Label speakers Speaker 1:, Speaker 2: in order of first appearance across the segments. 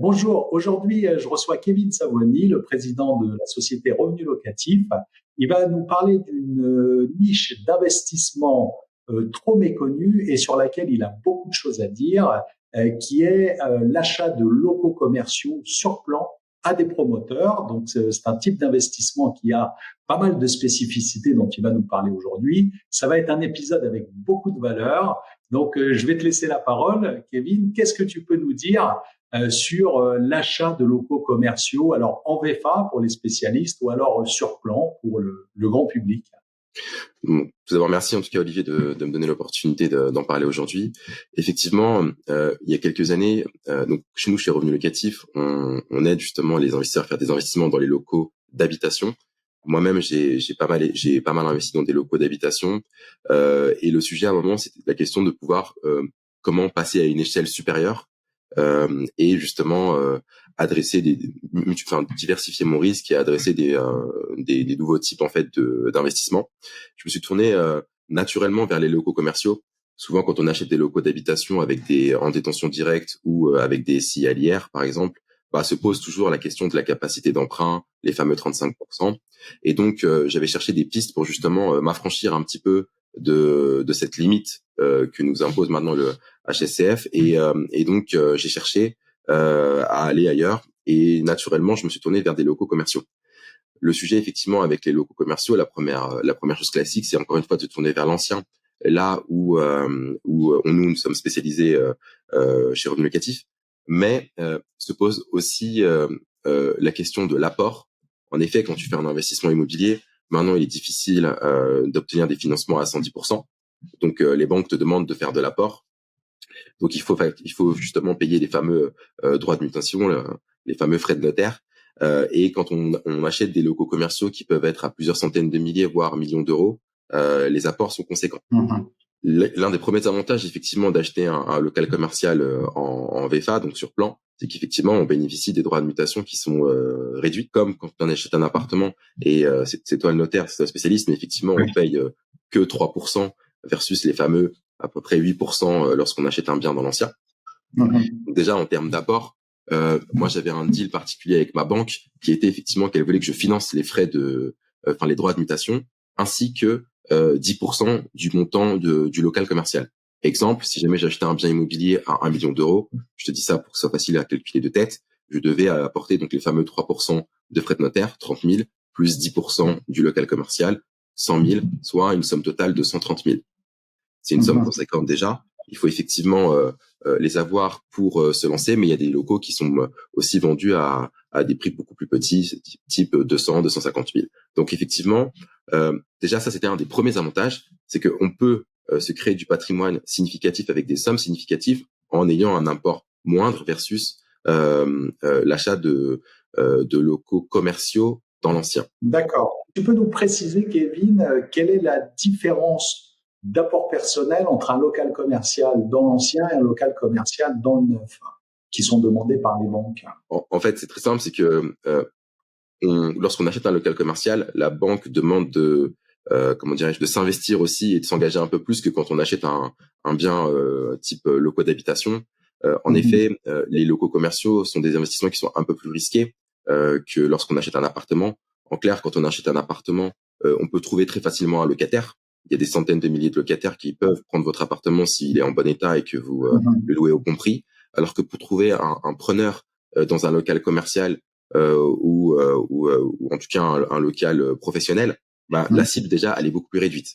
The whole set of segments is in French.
Speaker 1: Bonjour, aujourd'hui je reçois Kevin Savoni, le président de la société Revenu Locatif. Il va nous parler d'une niche d'investissement trop méconnue et sur laquelle il a beaucoup de choses à dire, qui est l'achat de locaux commerciaux sur plan à des promoteurs. Donc c'est un type d'investissement qui a pas mal de spécificités dont il va nous parler aujourd'hui. Ça va être un épisode avec beaucoup de valeur. Donc je vais te laisser la parole. Kevin, qu'est-ce que tu peux nous dire sur l'achat de locaux commerciaux, alors en VFA pour les spécialistes ou alors sur plan pour le grand public?
Speaker 2: Bon, tout d'abord, merci en tout cas Olivier de me donner l'opportunité d'en parler aujourd'hui. Effectivement, il y a quelques années, donc chez nous, chez Revenu Locatif, on aide justement les investisseurs à faire des investissements dans les locaux d'habitation. Moi-même, j'ai pas mal investi dans des locaux d'habitation, et le sujet à un moment, c'était la question de pouvoir comment passer à une échelle supérieure, et justement adresser diversifier mon risque et adresser des nouveaux types en fait d'investissements. Je me suis tourné naturellement vers les locaux commerciaux. Souvent, quand on achète des locaux d'habitation avec en détention directe ou avec des SCI à l'IR, par exemple, se pose toujours la question de la capacité d'emprunt, les fameux 35%. Et donc, j'avais cherché des pistes pour justement m'affranchir un petit peu de cette limite que nous impose maintenant le HSCF. Et donc, j'ai cherché à aller ailleurs. Et naturellement, je me suis tourné vers des locaux commerciaux. Le sujet, effectivement, avec les locaux commerciaux, la première chose classique, c'est encore une fois de se tourner vers l'ancien. Là où nous sommes spécialisés chez Revenu Locatif, mais se pose aussi la question de l'apport. En effet, quand tu fais un investissement immobilier, maintenant il est difficile d'obtenir des financements à 110%. Donc les banques te demandent de faire de l'apport. Donc il faut justement payer les fameux droits de mutation, les fameux frais de notaire. Et quand on achète des locaux commerciaux qui peuvent être à plusieurs centaines de milliers, voire millions d'euros, les apports sont conséquents.
Speaker 1: Mmh.
Speaker 2: L'un des premiers avantages, effectivement, d'acheter un local commercial en VFA, donc sur plan, c'est qu'effectivement, on bénéficie des droits de mutation qui sont réduits, comme quand on achète un appartement, et c'est toi le notaire, c'est toi le spécialiste, mais effectivement,
Speaker 1: Oui.
Speaker 2: on paye que 3% versus les fameux à peu près 8% lorsqu'on achète un bien dans l'ancien.
Speaker 1: Mmh.
Speaker 2: Donc déjà, en termes d'apport, moi, j'avais un deal particulier avec ma banque qui était effectivement qu'elle voulait que je finance les frais les droits de mutation, ainsi que 10% du montant du local commercial. Exemple, si jamais j'achetais un bien immobilier à 1 million d'euros, je te dis ça pour que ce soit facile à calculer de tête, je devais apporter donc les fameux 3% de frais de notaire, 30 000, plus 10% du local commercial, 100 000, soit une somme totale de 130 000. C'est une somme conséquente déjà. Il faut effectivement les avoir pour se lancer, mais il y a des locaux qui sont aussi vendus à des prix beaucoup plus petits, type 200, 250 000. Donc effectivement, déjà ça c'était un des premiers avantages, c'est qu'on peut se créer du patrimoine significatif avec des sommes significatives en ayant un import moindre versus l'achat de locaux commerciaux dans l'ancien.
Speaker 1: D'accord. Tu peux nous préciser, Kevin, quelle est la différence d'apport personnel entre un local commercial dans l'ancien et un local commercial dans le neuf, qui sont demandés par les banques?
Speaker 2: En fait, c'est très simple, c'est que lorsqu'on achète un local commercial, la banque demande de s'investir aussi et de s'engager un peu plus que quand on achète un bien type locaux d'habitation. En effet, les locaux commerciaux sont des investissements qui sont un peu plus risqués que lorsqu'on achète un appartement. En clair, quand on achète un appartement, on peut trouver très facilement un locataire. Il y a des centaines de milliers de locataires qui peuvent prendre votre appartement s'il est en bon état et que vous le louez au bon prix. Alors que pour trouver un preneur dans un local commercial ou en tout cas un local professionnel, la cible déjà elle est beaucoup plus réduite.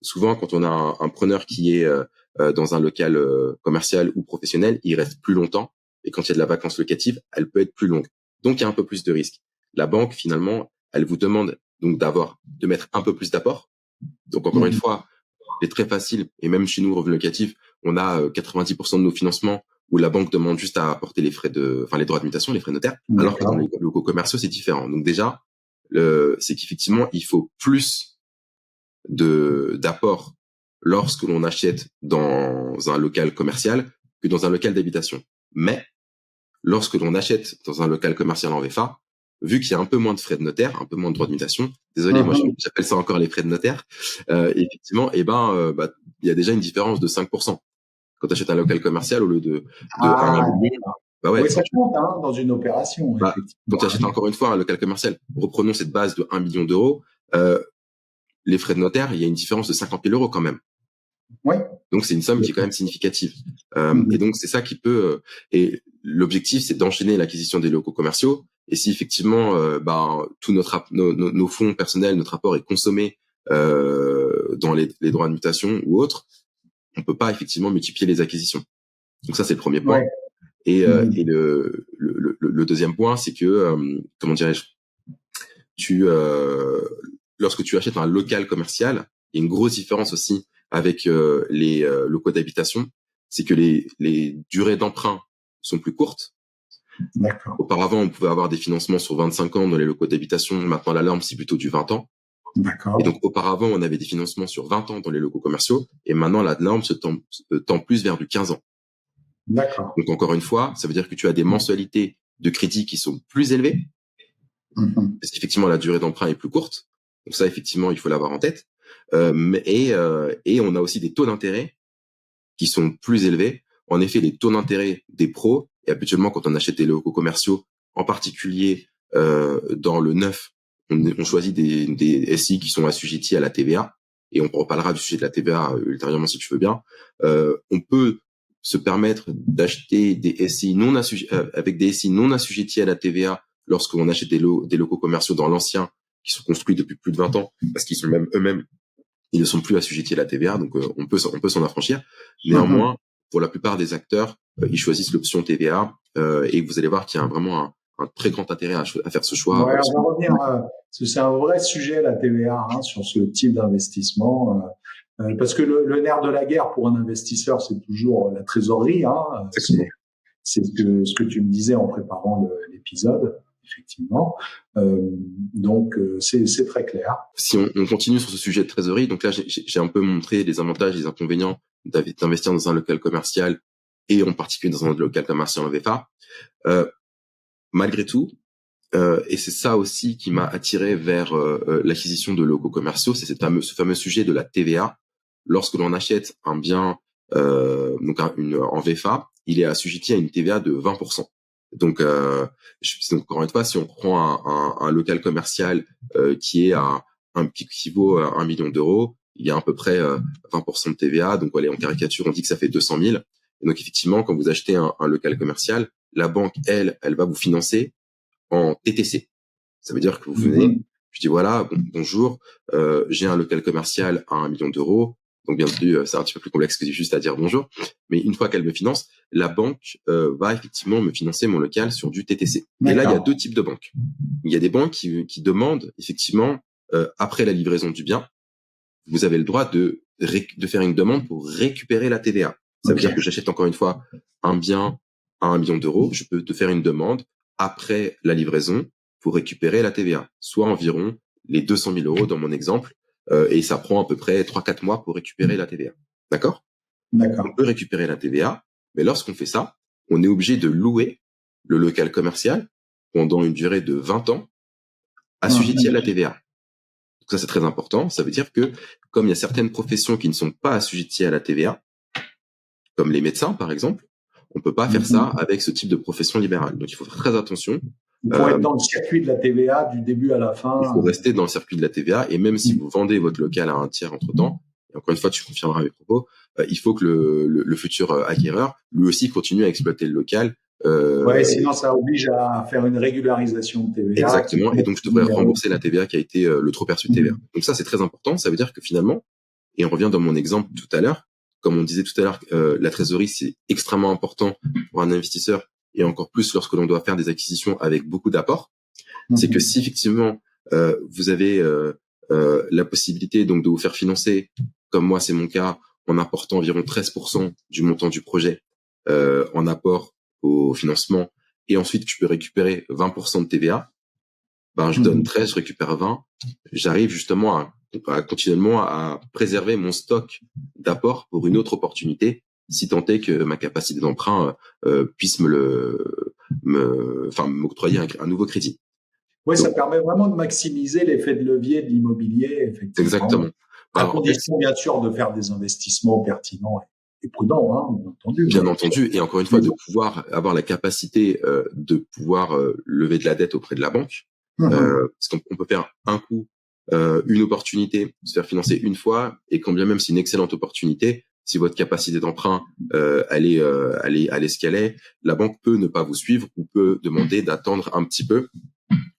Speaker 2: Souvent, quand on a un preneur qui est dans un local commercial ou professionnel, il reste plus longtemps, et quand il y a de la vacance locative, elle peut être plus longue. Donc il y a un peu plus de risques. La banque finalement, elle vous demande donc de mettre un peu plus d'apport. Donc encore une fois, c'est très facile, et même chez nous, Revenu Locatif, on a 90% de nos financements où la banque demande juste à apporter les droits de mutation, les frais notaires, alors que dans les locaux commerciaux, c'est différent. Donc déjà, c'est qu'effectivement, il faut plus d'apport lorsque l'on achète dans un local commercial que dans un local d'habitation. Mais lorsque l'on achète dans un local commercial en VFA, vu qu'il y a un peu moins de frais de notaire, un peu moins de droits de mutation, désolé, moi j'appelle ça encore les frais de notaire, effectivement, il y a déjà une différence de 5%. Quand tu achètes un local commercial, au lieu de 1 million, Bah ouais,
Speaker 1: Oui, ça compte hein, dans une opération,
Speaker 2: quand tu
Speaker 1: effectivement.
Speaker 2: achètes encore une fois un local commercial, reprenons cette base de 1 million d'euros, euh, les frais de notaire, il y a une différence de 50 000 euros quand même.
Speaker 1: Oui.
Speaker 2: Donc c'est une somme qui est quand même significative. Et donc c'est ça qui peut. Et l'objectif, c'est d'enchaîner l'acquisition des locaux commerciaux. Et si effectivement, tout nos fonds personnels, notre apport est consommé dans les droits de mutation ou autres, on peut pas effectivement multiplier les acquisitions. Donc ça c'est le premier point.
Speaker 1: Ouais.
Speaker 2: Et le deuxième point, c'est que comment dirais-je, lorsque tu achètes un local commercial, il y a une grosse différence aussi avec les locaux d'habitation, c'est que les durées d'emprunt sont plus courtes.
Speaker 1: D'accord.
Speaker 2: Auparavant, on pouvait avoir des financements sur 25 ans dans les locaux d'habitation. Maintenant, la norme, c'est plutôt du 20 ans.
Speaker 1: D'accord.
Speaker 2: Et donc, auparavant, on avait des financements sur 20 ans dans les locaux commerciaux. Et maintenant, la norme se tend plus vers du 15 ans.
Speaker 1: D'accord.
Speaker 2: Donc, encore une fois, ça veut dire que tu as des mensualités de crédit qui sont plus élevées. Parce qu'effectivement, la durée d'emprunt est plus courte. Donc ça, effectivement, il faut l'avoir en tête. Et on a aussi des taux d'intérêt qui sont plus élevés. En effet, les taux d'intérêt des pros, et habituellement, quand on achète des locaux commerciaux, en particulier dans le neuf, on choisit des SI qui sont assujettis à la TVA. Et on reparlera du sujet de la TVA ultérieurement si tu veux bien. On peut se permettre d'acheter des SI avec des SI non assujettis à la TVA lorsqu'on achète des locaux commerciaux dans l'ancien qui sont construits depuis plus de 20 ans, parce qu'ils sont même eux-mêmes, ils ne sont plus assujettis à la TVA, donc on peut s'en affranchir. Néanmoins, pour la plupart des acteurs, ils choisissent l'option TVA, et vous allez voir qu'il y a vraiment un très grand intérêt à faire ce choix.
Speaker 1: Ouais, on va revenir, parce que c'est un vrai sujet, la TVA, hein, sur ce type d'investissement. Parce que le nerf de la guerre pour un investisseur, c'est toujours la trésorerie. Hein, c'est ce que tu me disais en préparant l'épisode, effectivement. Donc, c'est très clair.
Speaker 2: Si on continue sur ce sujet de trésorerie, donc là, j'ai un peu montré les avantages et les inconvénients d'investir dans un local commercial et en particulier dans un local commercial en VFA. Malgré tout, et c'est ça aussi qui m'a attiré vers l'acquisition de locaux commerciaux, c'est ce fameux sujet de la TVA. Lorsque l'on achète un bien en VFA, il est assujetti à une TVA de 20%. Donc encore une fois, si on prend un local commercial qui vaut 1 million d'euros, il y a à peu près 20% de TVA. Donc allez, en caricature, on dit que ça fait 200 000. Et donc effectivement, quand vous achetez un local commercial, la banque, elle va vous financer en TTC. Ça veut dire que vous venez, je dis voilà, bonjour, j'ai un local commercial à 1 million d'euros. Donc bien entendu, c'est un petit peu plus complexe que juste à dire bonjour. Mais une fois qu'elle me finance, la banque va effectivement me financer mon local sur du TTC. Et là, il y a deux types de banques. Il y a des banques qui demandent effectivement, après la livraison du bien, vous avez le droit de faire une demande pour récupérer la TVA. Ça veut dire que j'achète encore une fois un bien à 1 million d'euros, je peux te faire une demande après la livraison pour récupérer la TVA, soit environ les 200 000 euros dans mon exemple, et ça prend à peu près 3-4 mois pour récupérer la TVA. D'accord ? On peut récupérer la TVA, mais lorsqu'on fait ça, on est obligé de louer le local commercial pendant une durée de 20 ans assujetti à la TVA. Donc ça, c'est très important. Ça veut dire que comme il y a certaines professions qui ne sont pas assujetties à la TVA, comme les médecins, par exemple, on peut pas faire ça avec ce type de profession libérale. Donc, il faut faire très attention.
Speaker 1: Il faut être dans le circuit de la TVA du début à la fin.
Speaker 2: Il faut rester dans le circuit de la TVA. Et même si vous vendez votre local à un tiers entre-temps, et encore une fois, tu confirmeras mes propos, il faut que le futur acquéreur, lui aussi, continue à exploiter le local.
Speaker 1: Sinon, ça oblige à faire une régularisation de TVA.
Speaker 2: Exactement. Et donc, je devrais rembourser la TVA qui a été le trop perçu de TVA. Donc ça, c'est très important. Ça veut dire que finalement, et on revient dans mon exemple tout à l'heure, comme on disait tout à l'heure, la trésorerie, c'est extrêmement important pour un investisseur et encore plus lorsque l'on doit faire des acquisitions avec beaucoup d'apports. C'est que si effectivement, vous avez la possibilité donc de vous faire financer, comme moi c'est mon cas, en apportant environ 13% du montant du projet en apport au financement, et ensuite je peux récupérer 20% de TVA, je donne 13, je récupère 20, j'arrive justement à continuellement à préserver mon stock d'apport pour une autre opportunité, si tant est que ma capacité d'emprunt puisse m'octroyer un nouveau crédit.
Speaker 1: Oui, ça permet vraiment de maximiser l'effet de levier de l'immobilier, effectivement.
Speaker 2: Exactement.
Speaker 1: À condition, bien sûr, de faire des investissements pertinents. et prudent, hein, bien entendu.
Speaker 2: Bien entendu, et encore une fois, de pouvoir avoir la capacité de pouvoir lever de la dette auprès de la banque, parce qu'on peut faire un coup, une opportunité, se faire financer une fois, et quand bien même c'est une excellente opportunité, si votre capacité d'emprunt elle est ce qu'elle est, la banque peut ne pas vous suivre ou peut demander d'attendre un petit peu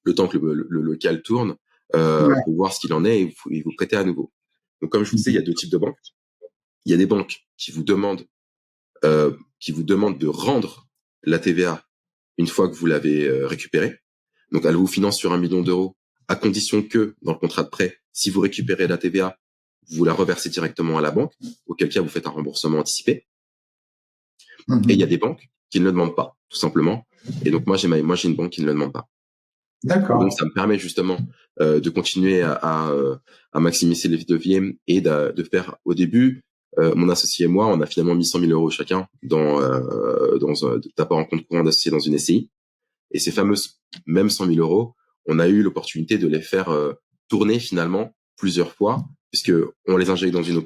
Speaker 2: le temps que le local tourne pour voir ce qu'il en est et vous prêter à nouveau. Donc comme je vous disais, il y a deux types de banques. Il y a des banques qui vous demandent de rendre la TVA une fois que vous l'avez récupérée. Donc, elle vous finance sur 1 million d'euros à condition que, dans le contrat de prêt, si vous récupérez la TVA, vous la reversez directement à la banque, auquel cas vous faites un remboursement anticipé. Et il y a des banques qui ne le demandent pas, tout simplement. Et donc, moi, j'ai une banque qui ne le demande pas.
Speaker 1: D'accord.
Speaker 2: Donc, ça me permet justement de continuer à maximiser les leviers et de faire, au début, mon associé et moi, on a finalement mis 100 000 euros chacun d'apport en compte courant d'associé dans une SCI. Et ces fameuses même 100 000 euros, on a eu l'opportunité de les faire tourner finalement plusieurs fois, puisque on les injecte dans une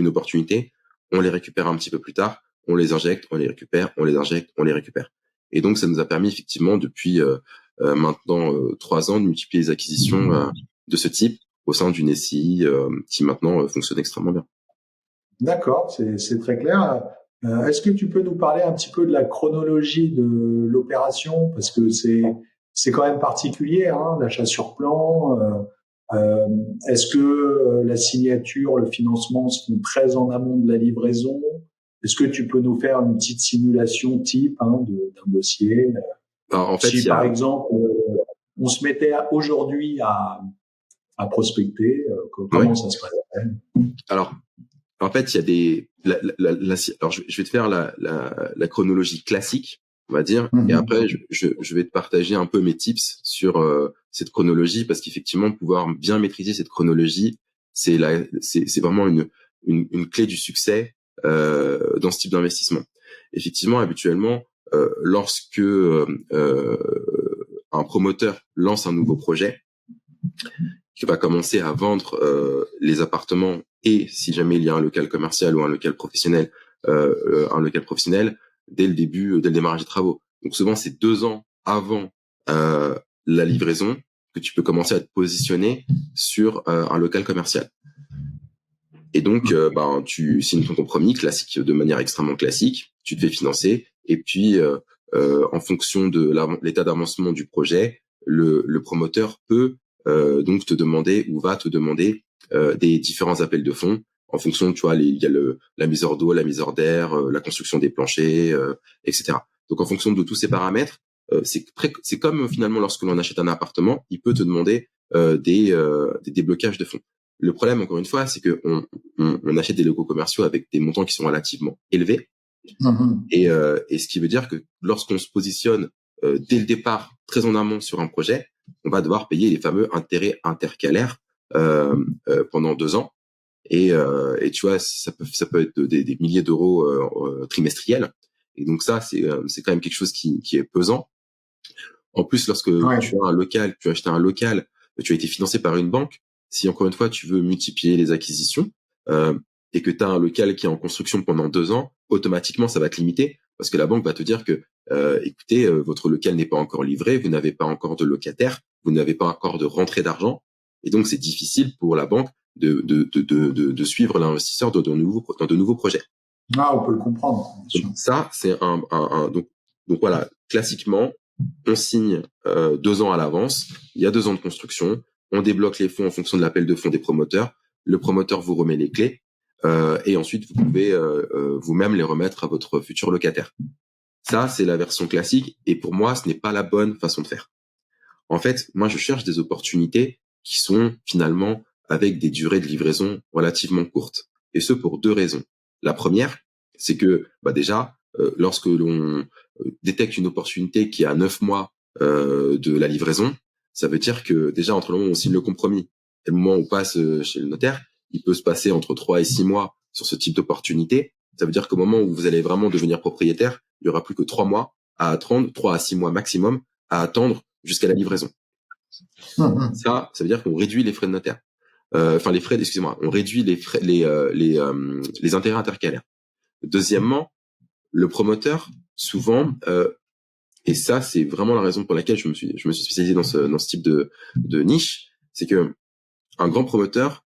Speaker 2: opportunité, on les récupère un petit peu plus tard, on les injecte, on les récupère, on les injecte, on les récupère. Et donc ça nous a permis effectivement depuis maintenant 3 ans de multiplier les acquisitions de ce type au sein d'une SCI qui maintenant fonctionne extrêmement bien.
Speaker 1: D'accord, c'est très clair. Est-ce que tu peux nous parler un petit peu de la chronologie de l'opération, parce que c'est quand même particulier, hein, l'achat sur plan. Est-ce que la signature, le financement se font très en amont de la livraison? Est-ce que tu peux nous faire une petite simulation type d'un dossier?
Speaker 2: Alors, en fait,
Speaker 1: si par exemple on se mettait aujourd'hui à prospecter, comment ça se passe?
Speaker 2: Alors, en fait, il y a des. Alors, je vais te faire la chronologie classique, on va dire, et après, je vais te partager un peu mes tips sur cette chronologie, parce qu'effectivement, pouvoir bien maîtriser cette chronologie, c'est vraiment une clé du succès dans ce type d'investissement. Effectivement, habituellement, lorsque un promoteur lance un nouveau projet, qui va commencer à vendre les appartements, et si jamais il y a un local commercial ou un local professionnel dès le démarrage des travaux. Donc souvent c'est 2 ans avant la livraison que tu peux commencer à te positionner sur un local commercial. Et donc tu signes ton compromis classique, de manière extrêmement classique, tu te fais financer, et puis en fonction de l'état d'avancement du projet, le promoteur peut donc te demander ou va te demander des différents appels de fonds en fonction, tu vois, il y a la mise hors d'eau, la mise hors d'air, la construction des planchers, etc. Donc en fonction de tous ces paramètres, c'est comme finalement lorsque l'on achète un appartement, il peut te demander des déblocages de fonds. Le problème, encore une fois, c'est que on achète des locaux commerciaux avec des montants qui sont relativement élevés, et ce qui veut dire que lorsqu'on se positionne dès le départ très en amont sur un projet, on va devoir payer les fameux intérêts intercalaires pendant 2 ans, et tu vois, ça peut être des milliers d'euros trimestriels, et donc ça c'est quand même quelque chose qui est pesant. En plus, lorsque tu as acheté un local, tu as été financé par une banque, si encore une fois tu veux multiplier les acquisitions et que tu as un local qui est en construction pendant 2 ans, automatiquement ça va te limiter, parce que la banque va te dire que écoutez, votre local n'est pas encore livré, vous n'avez pas encore de locataire, vous n'avez pas encore de rentrée d'argent, et donc c'est difficile pour la banque de suivre l'investisseur dans de nouveaux projets.
Speaker 1: Ah, on peut le comprendre. Bien sûr.
Speaker 2: Donc, ça c'est donc voilà, classiquement on signe 2 ans à l'avance, il y a 2 ans de construction, on débloque les fonds en fonction de l'appel de fonds des promoteurs, le promoteur vous remet les clés, et ensuite vous pouvez vous-même les remettre à votre futur locataire. Ça, c'est la version classique, et pour moi, ce n'est pas la bonne façon de faire. En fait, moi, je cherche des opportunités qui sont finalement avec des durées de livraison relativement courtes, et ce pour 2 raisons. La première, c'est que déjà, lorsque l'on détecte une opportunité qui est à 9 mois de la livraison, ça veut dire que déjà entre le moment où on signe le compromis et le moment où on passe chez le notaire, il peut se passer entre 3 et 6 mois sur ce type d'opportunité. Ça veut dire qu'au moment où vous allez vraiment devenir propriétaire, il y aura plus que 3 mois à attendre, 3 à 6 mois maximum à attendre jusqu'à la livraison. Ça veut dire qu'on réduit les frais de notaire. On réduit les intérêts intercalaires. Deuxièmement, le promoteur, souvent, et ça, c'est vraiment la raison pour laquelle je me suis spécialisé dans ce type de niche, c'est que un grand promoteur,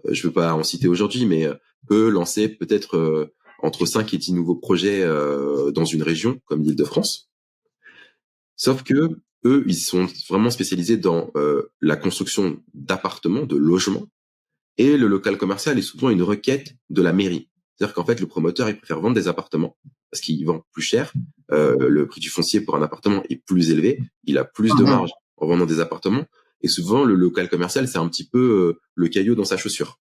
Speaker 2: je veux pas en citer aujourd'hui, mais peut lancer peut-être entre 5 et 10 nouveaux projets dans une région comme l'Île-de-France. Sauf que eux, ils sont vraiment spécialisés dans la construction d'appartements, de logements, et le local commercial est souvent une requête de la mairie. C'est-à-dire qu'en fait, le promoteur, il préfère vendre des appartements parce qu'il vend plus cher. Le prix du foncier pour un appartement est plus élevé. Il a plus de marge en vendant des appartements. Et souvent, le local commercial, c'est un petit peu le caillou dans sa chaussure.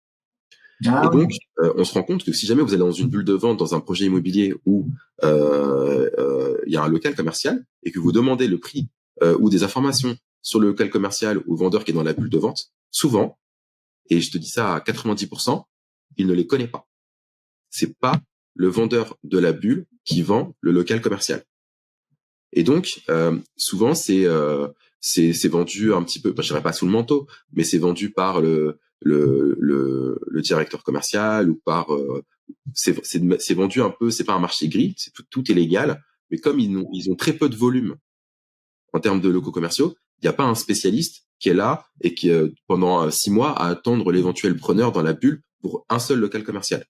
Speaker 2: Et donc, on se rend compte que si jamais vous allez dans une bulle de vente, dans un projet immobilier où il y a un local commercial et que vous demandez le prix ou des informations sur le local commercial ou vendeur qui est dans la bulle de vente, souvent, et je te dis ça à 90%, il ne les connaît pas. C'est pas le vendeur de la bulle qui vend le local commercial. Et donc, souvent, c'est vendu un petit peu, je dirais pas sous le manteau, mais c'est vendu par le directeur commercial ou par c'est vendu un peu, c'est pas un marché gris, c'est tout est légal, mais comme ils ont très peu de volume en termes de locaux commerciaux, il n'y a pas un spécialiste qui est là et qui pendant 6 mois à attendre l'éventuel preneur dans la bulle pour un seul local commercial.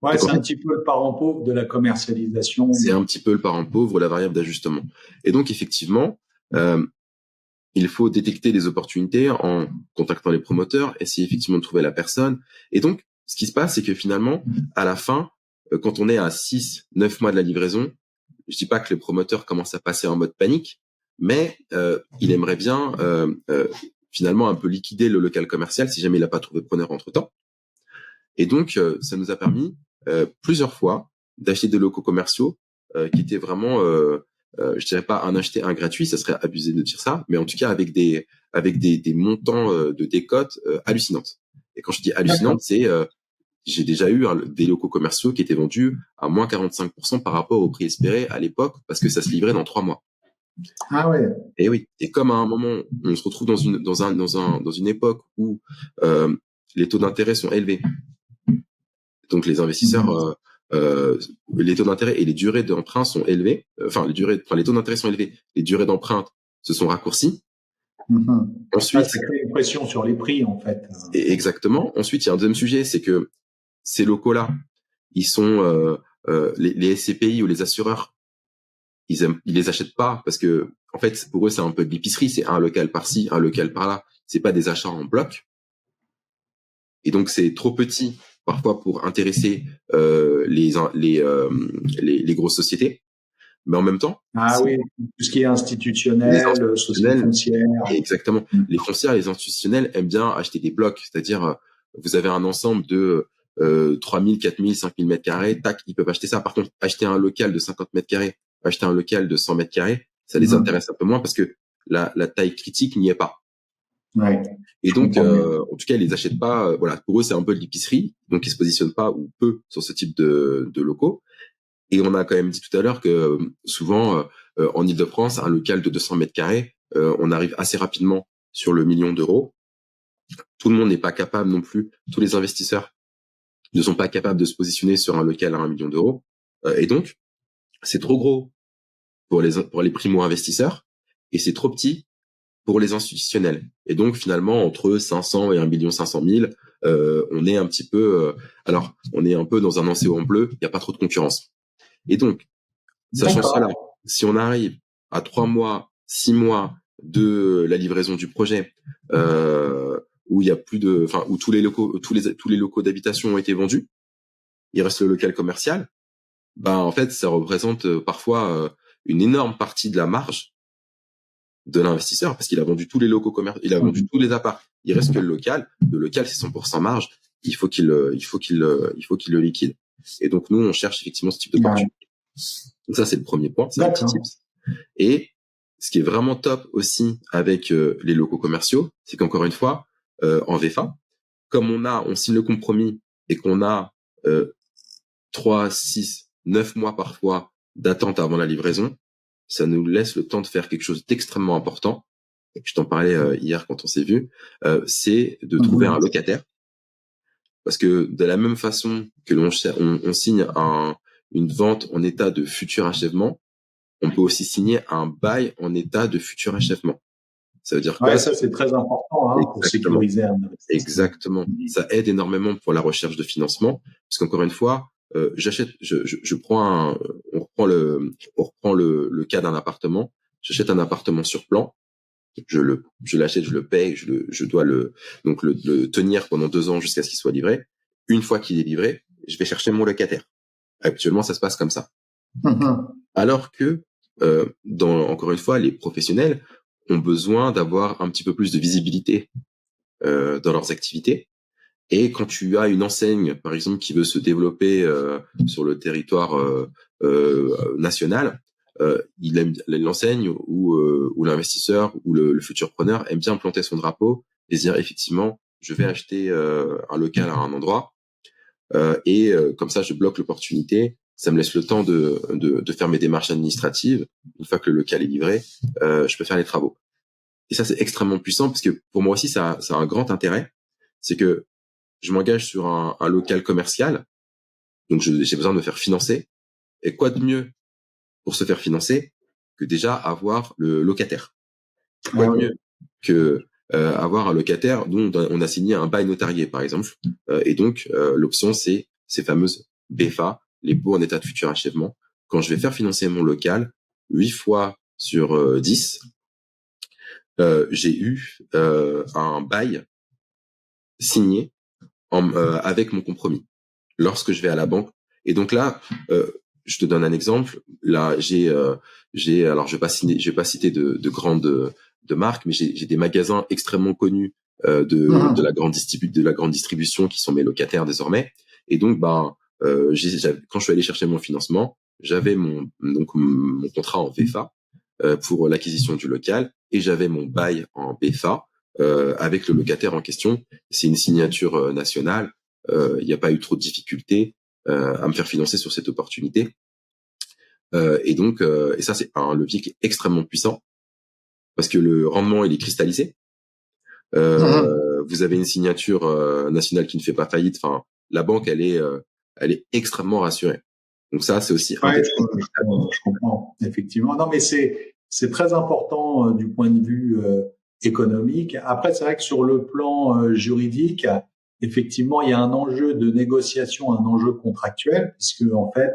Speaker 1: Ouais, c'est un petit peu le parent pauvre de la commercialisation.
Speaker 2: C'est un petit peu le parent pauvre, la variable d'ajustement. Et donc effectivement, il faut détecter les opportunités en contactant les promoteurs, essayer effectivement de trouver la personne. Et donc, ce qui se passe, c'est que finalement, à la fin, quand on est à 6, 9 mois de la livraison, je dis pas que le promoteur commence à passer en mode panique, mais il aimerait bien finalement un peu liquider le local commercial si jamais il n'a pas trouvé preneur entre-temps. Et donc, ça nous a permis plusieurs fois d'acheter des locaux commerciaux qui étaient vraiment, je dirais pas un acheté, un gratuit, ça serait abusé de dire ça, mais en tout cas avec des montants de décote hallucinantes. Et quand je dis hallucinante, c'est j'ai déjà eu des locaux commerciaux qui étaient vendus à moins 45% par rapport au prix espéré à l'époque parce que ça se livrait dans 3 mois.
Speaker 1: Ah ouais.
Speaker 2: Et oui. Et comme à un moment, on se retrouve dans une époque où les taux d'intérêt sont élevés, donc les investisseurs, les taux d'intérêt et les durées d'emprunt sont élevés. Les taux d'intérêt sont élevés, les durées d'emprunt se sont raccourcies.
Speaker 1: Ensuite, ça crée une pression sur les prix en fait.
Speaker 2: Et exactement. Ensuite, il y a un deuxième sujet, c'est que ces locaux-là, ils sont les SCPI ou les assureurs, ils les achètent pas parce que en fait pour eux c'est un peu de l'épicerie, c'est un local par-ci, un local par-là, c'est pas des achats en bloc. Et donc c'est trop petit parfois pour intéresser les grosses sociétés, mais en même temps
Speaker 1: oui, tout ce qui est institutionnel, société foncière.
Speaker 2: Exactement. Les foncières, les institutionnels aiment bien acheter des blocs, c'est-à-dire vous avez un ensemble de 3000, 4000, 5000 mètres carrés, tac, ils peuvent acheter ça. Par contre, acheter un local de 50 mètres carrés, acheter un local de 100 mètres carrés, ça les intéresse un peu moins parce que la taille critique n'y est pas.
Speaker 1: Ouais.
Speaker 2: Et donc, en tout cas, ils les achètent pas. Voilà, pour eux, c'est un peu de l'épicerie, donc ils se positionnent pas ou peu sur ce type de locaux. Et on a quand même dit tout à l'heure que souvent, en Île-de-France, un local de 200 mètres carrés, on arrive assez rapidement sur le million d'euros. Tout le monde n'est pas capable non plus. Tous les investisseurs ne sont pas capables de se positionner sur un local à 1 million d'euros. Et donc, c'est trop gros pour les primo-investisseurs et c'est trop petit pour les institutionnels. Et donc, finalement, entre 500 et 1 500 000 on est un petit peu... on est un peu dans un océan bleu, il n'y a pas trop de concurrence. Et donc, sachant cela, si on arrive à 3 mois, 6 mois de la livraison du projet, où il y a où tous les locaux d'habitation ont été vendus, il reste le local commercial, en fait, ça représente parfois une énorme partie de la marge de l'investisseur parce qu'il a vendu tous les locaux commerciaux, il a vendu tous les apparts. Il reste que le local. Le local, c'est 100% marge. Il faut qu'il le liquide. Et donc, nous, on cherche effectivement ce type d'opportunité. Donc ça, c'est le premier point. C'est un petit tips. Et ce qui est vraiment top aussi avec les locaux commerciaux, c'est qu'encore une fois, en VFA, comme on signe le compromis et qu'on a 3, 6, 9 mois parfois d'attente avant la livraison, ça nous laisse le temps de faire quelque chose d'extrêmement important. Je t'en parlais hier quand on s'est vu, c'est de trouver un locataire. Parce que de la même façon que on signe une vente en état de futur achèvement, on peut aussi signer un bail en état de futur achèvement. Ça veut dire
Speaker 1: Ouais,
Speaker 2: quoi?
Speaker 1: ça c'est très important pour
Speaker 2: Exactement.
Speaker 1: sécuriser un investissement.
Speaker 2: Exactement. Ça aide énormément pour la recherche de financement, parce qu'encore une fois, je prends on reprend le cas d'un appartement. J'achète un appartement sur plan. Je l'achète, je le paye, je dois le tenir pendant 2 ans jusqu'à ce qu'il soit livré. Une fois qu'il est livré, je vais chercher mon locataire. Actuellement, ça se passe comme ça. Alors que, encore une fois, les professionnels ont besoin d'avoir un petit peu plus de visibilité dans leurs activités. Et quand tu as une enseigne, par exemple, qui veut se développer sur le territoire national, l'enseigne ou l'investisseur ou le futur preneur aime bien planter son drapeau et se dire effectivement, je vais acheter un local à un endroit comme ça, je bloque l'opportunité. Ça me laisse le temps de faire mes démarches administratives. Une fois que le local est livré, je peux faire les travaux. Et ça, c'est extrêmement puissant parce que pour moi aussi, ça a un grand intérêt. C'est que je m'engage sur un local commercial, donc j'ai besoin de me faire financer. Et quoi de mieux pour se faire financer que déjà avoir le locataire? Quoi de mieux que avoir un locataire dont on a signé un bail notarié, par exemple. Et donc, l'option, c'est ces fameuses BFA, les baux en état de futur achèvement. Quand je vais faire financer mon local, 8 fois sur 10, j'ai eu un bail signé avec mon compromis lorsque je vais à la banque. Et donc là, je te donne un exemple. Là, alors je vais pas citer de grandes de marques, mais j'ai des magasins extrêmement connus de la grande distribution qui sont mes locataires désormais. Et donc, quand je suis allé chercher mon financement, j'avais mon contrat en VFA pour l'acquisition du local et j'avais mon bail en BFA avec le locataire en question. C'est une signature nationale. Il n'y a pas eu trop de difficultés à me faire financer sur cette opportunité. Et ça, c'est un levier qui est extrêmement puissant parce que le rendement, il est cristallisé. Vous avez une signature nationale qui ne fait pas faillite. Enfin, la banque, elle est extrêmement rassurée. Donc ça, c'est aussi un des
Speaker 1: je comprends, effectivement. Non, mais c'est très important du point de vue économique. Après, c'est vrai que sur le plan juridique, effectivement, il y a un enjeu de négociation, un enjeu contractuel, puisque en fait,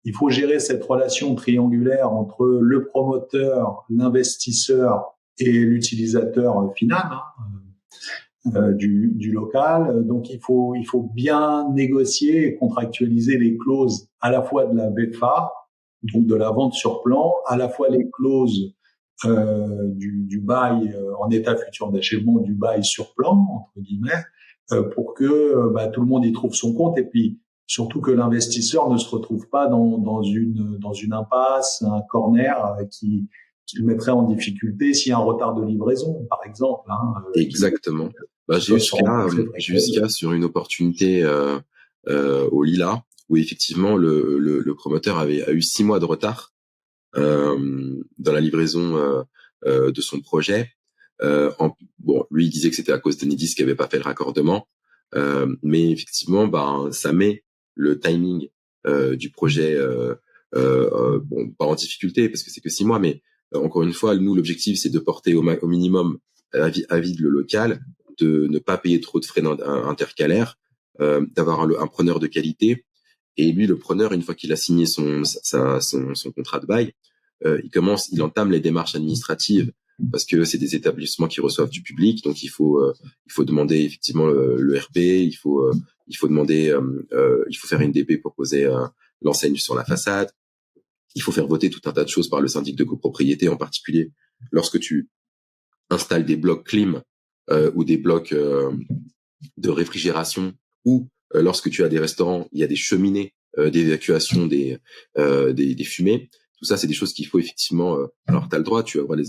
Speaker 1: il faut gérer cette relation triangulaire entre le promoteur, l'investisseur et l'utilisateur final. Du local. Donc il faut bien négocier et contractualiser les clauses à la fois de la VFA, donc de la vente sur plan, à la fois les clauses du bail en état futur d'achèvement, du bail sur plan entre guillemets, pour que tout le monde y trouve son compte et puis surtout que l'investisseur ne se retrouve pas dans une impasse, un corner qui le mettrait en difficulté s'il y a un retard de livraison, par exemple.
Speaker 2: Exactement. J'ai eu ce cas sur une opportunité au Lila où effectivement le promoteur a eu 6 mois de retard dans la livraison de son projet. Lui il disait que c'était à cause d'Enedis qui avait pas fait le raccordement, mais effectivement, ça met le timing du projet pas en difficulté parce que c'est que 6 mois, mais encore une fois, nous l'objectif c'est de porter au minimum à vide le local, de ne pas payer trop de frais intercalaires, d'avoir un preneur de qualité. Et lui, le preneur, une fois qu'il a signé son contrat de bail, il entame les démarches administratives parce que c'est des établissements qui reçoivent du public, donc il faut demander effectivement le RP, il faut demander, il faut faire une DP pour poser l'enseigne sur la façade, il faut faire voter tout un tas de choses par le syndic de copropriété, en particulier lorsque tu installes des blocs clim ou des blocs de réfrigération, ou lorsque tu as des restaurants, il y a des cheminées d'évacuation des fumées. Tout ça, c'est des choses qu'il faut effectivement. Alors, tu as le droit,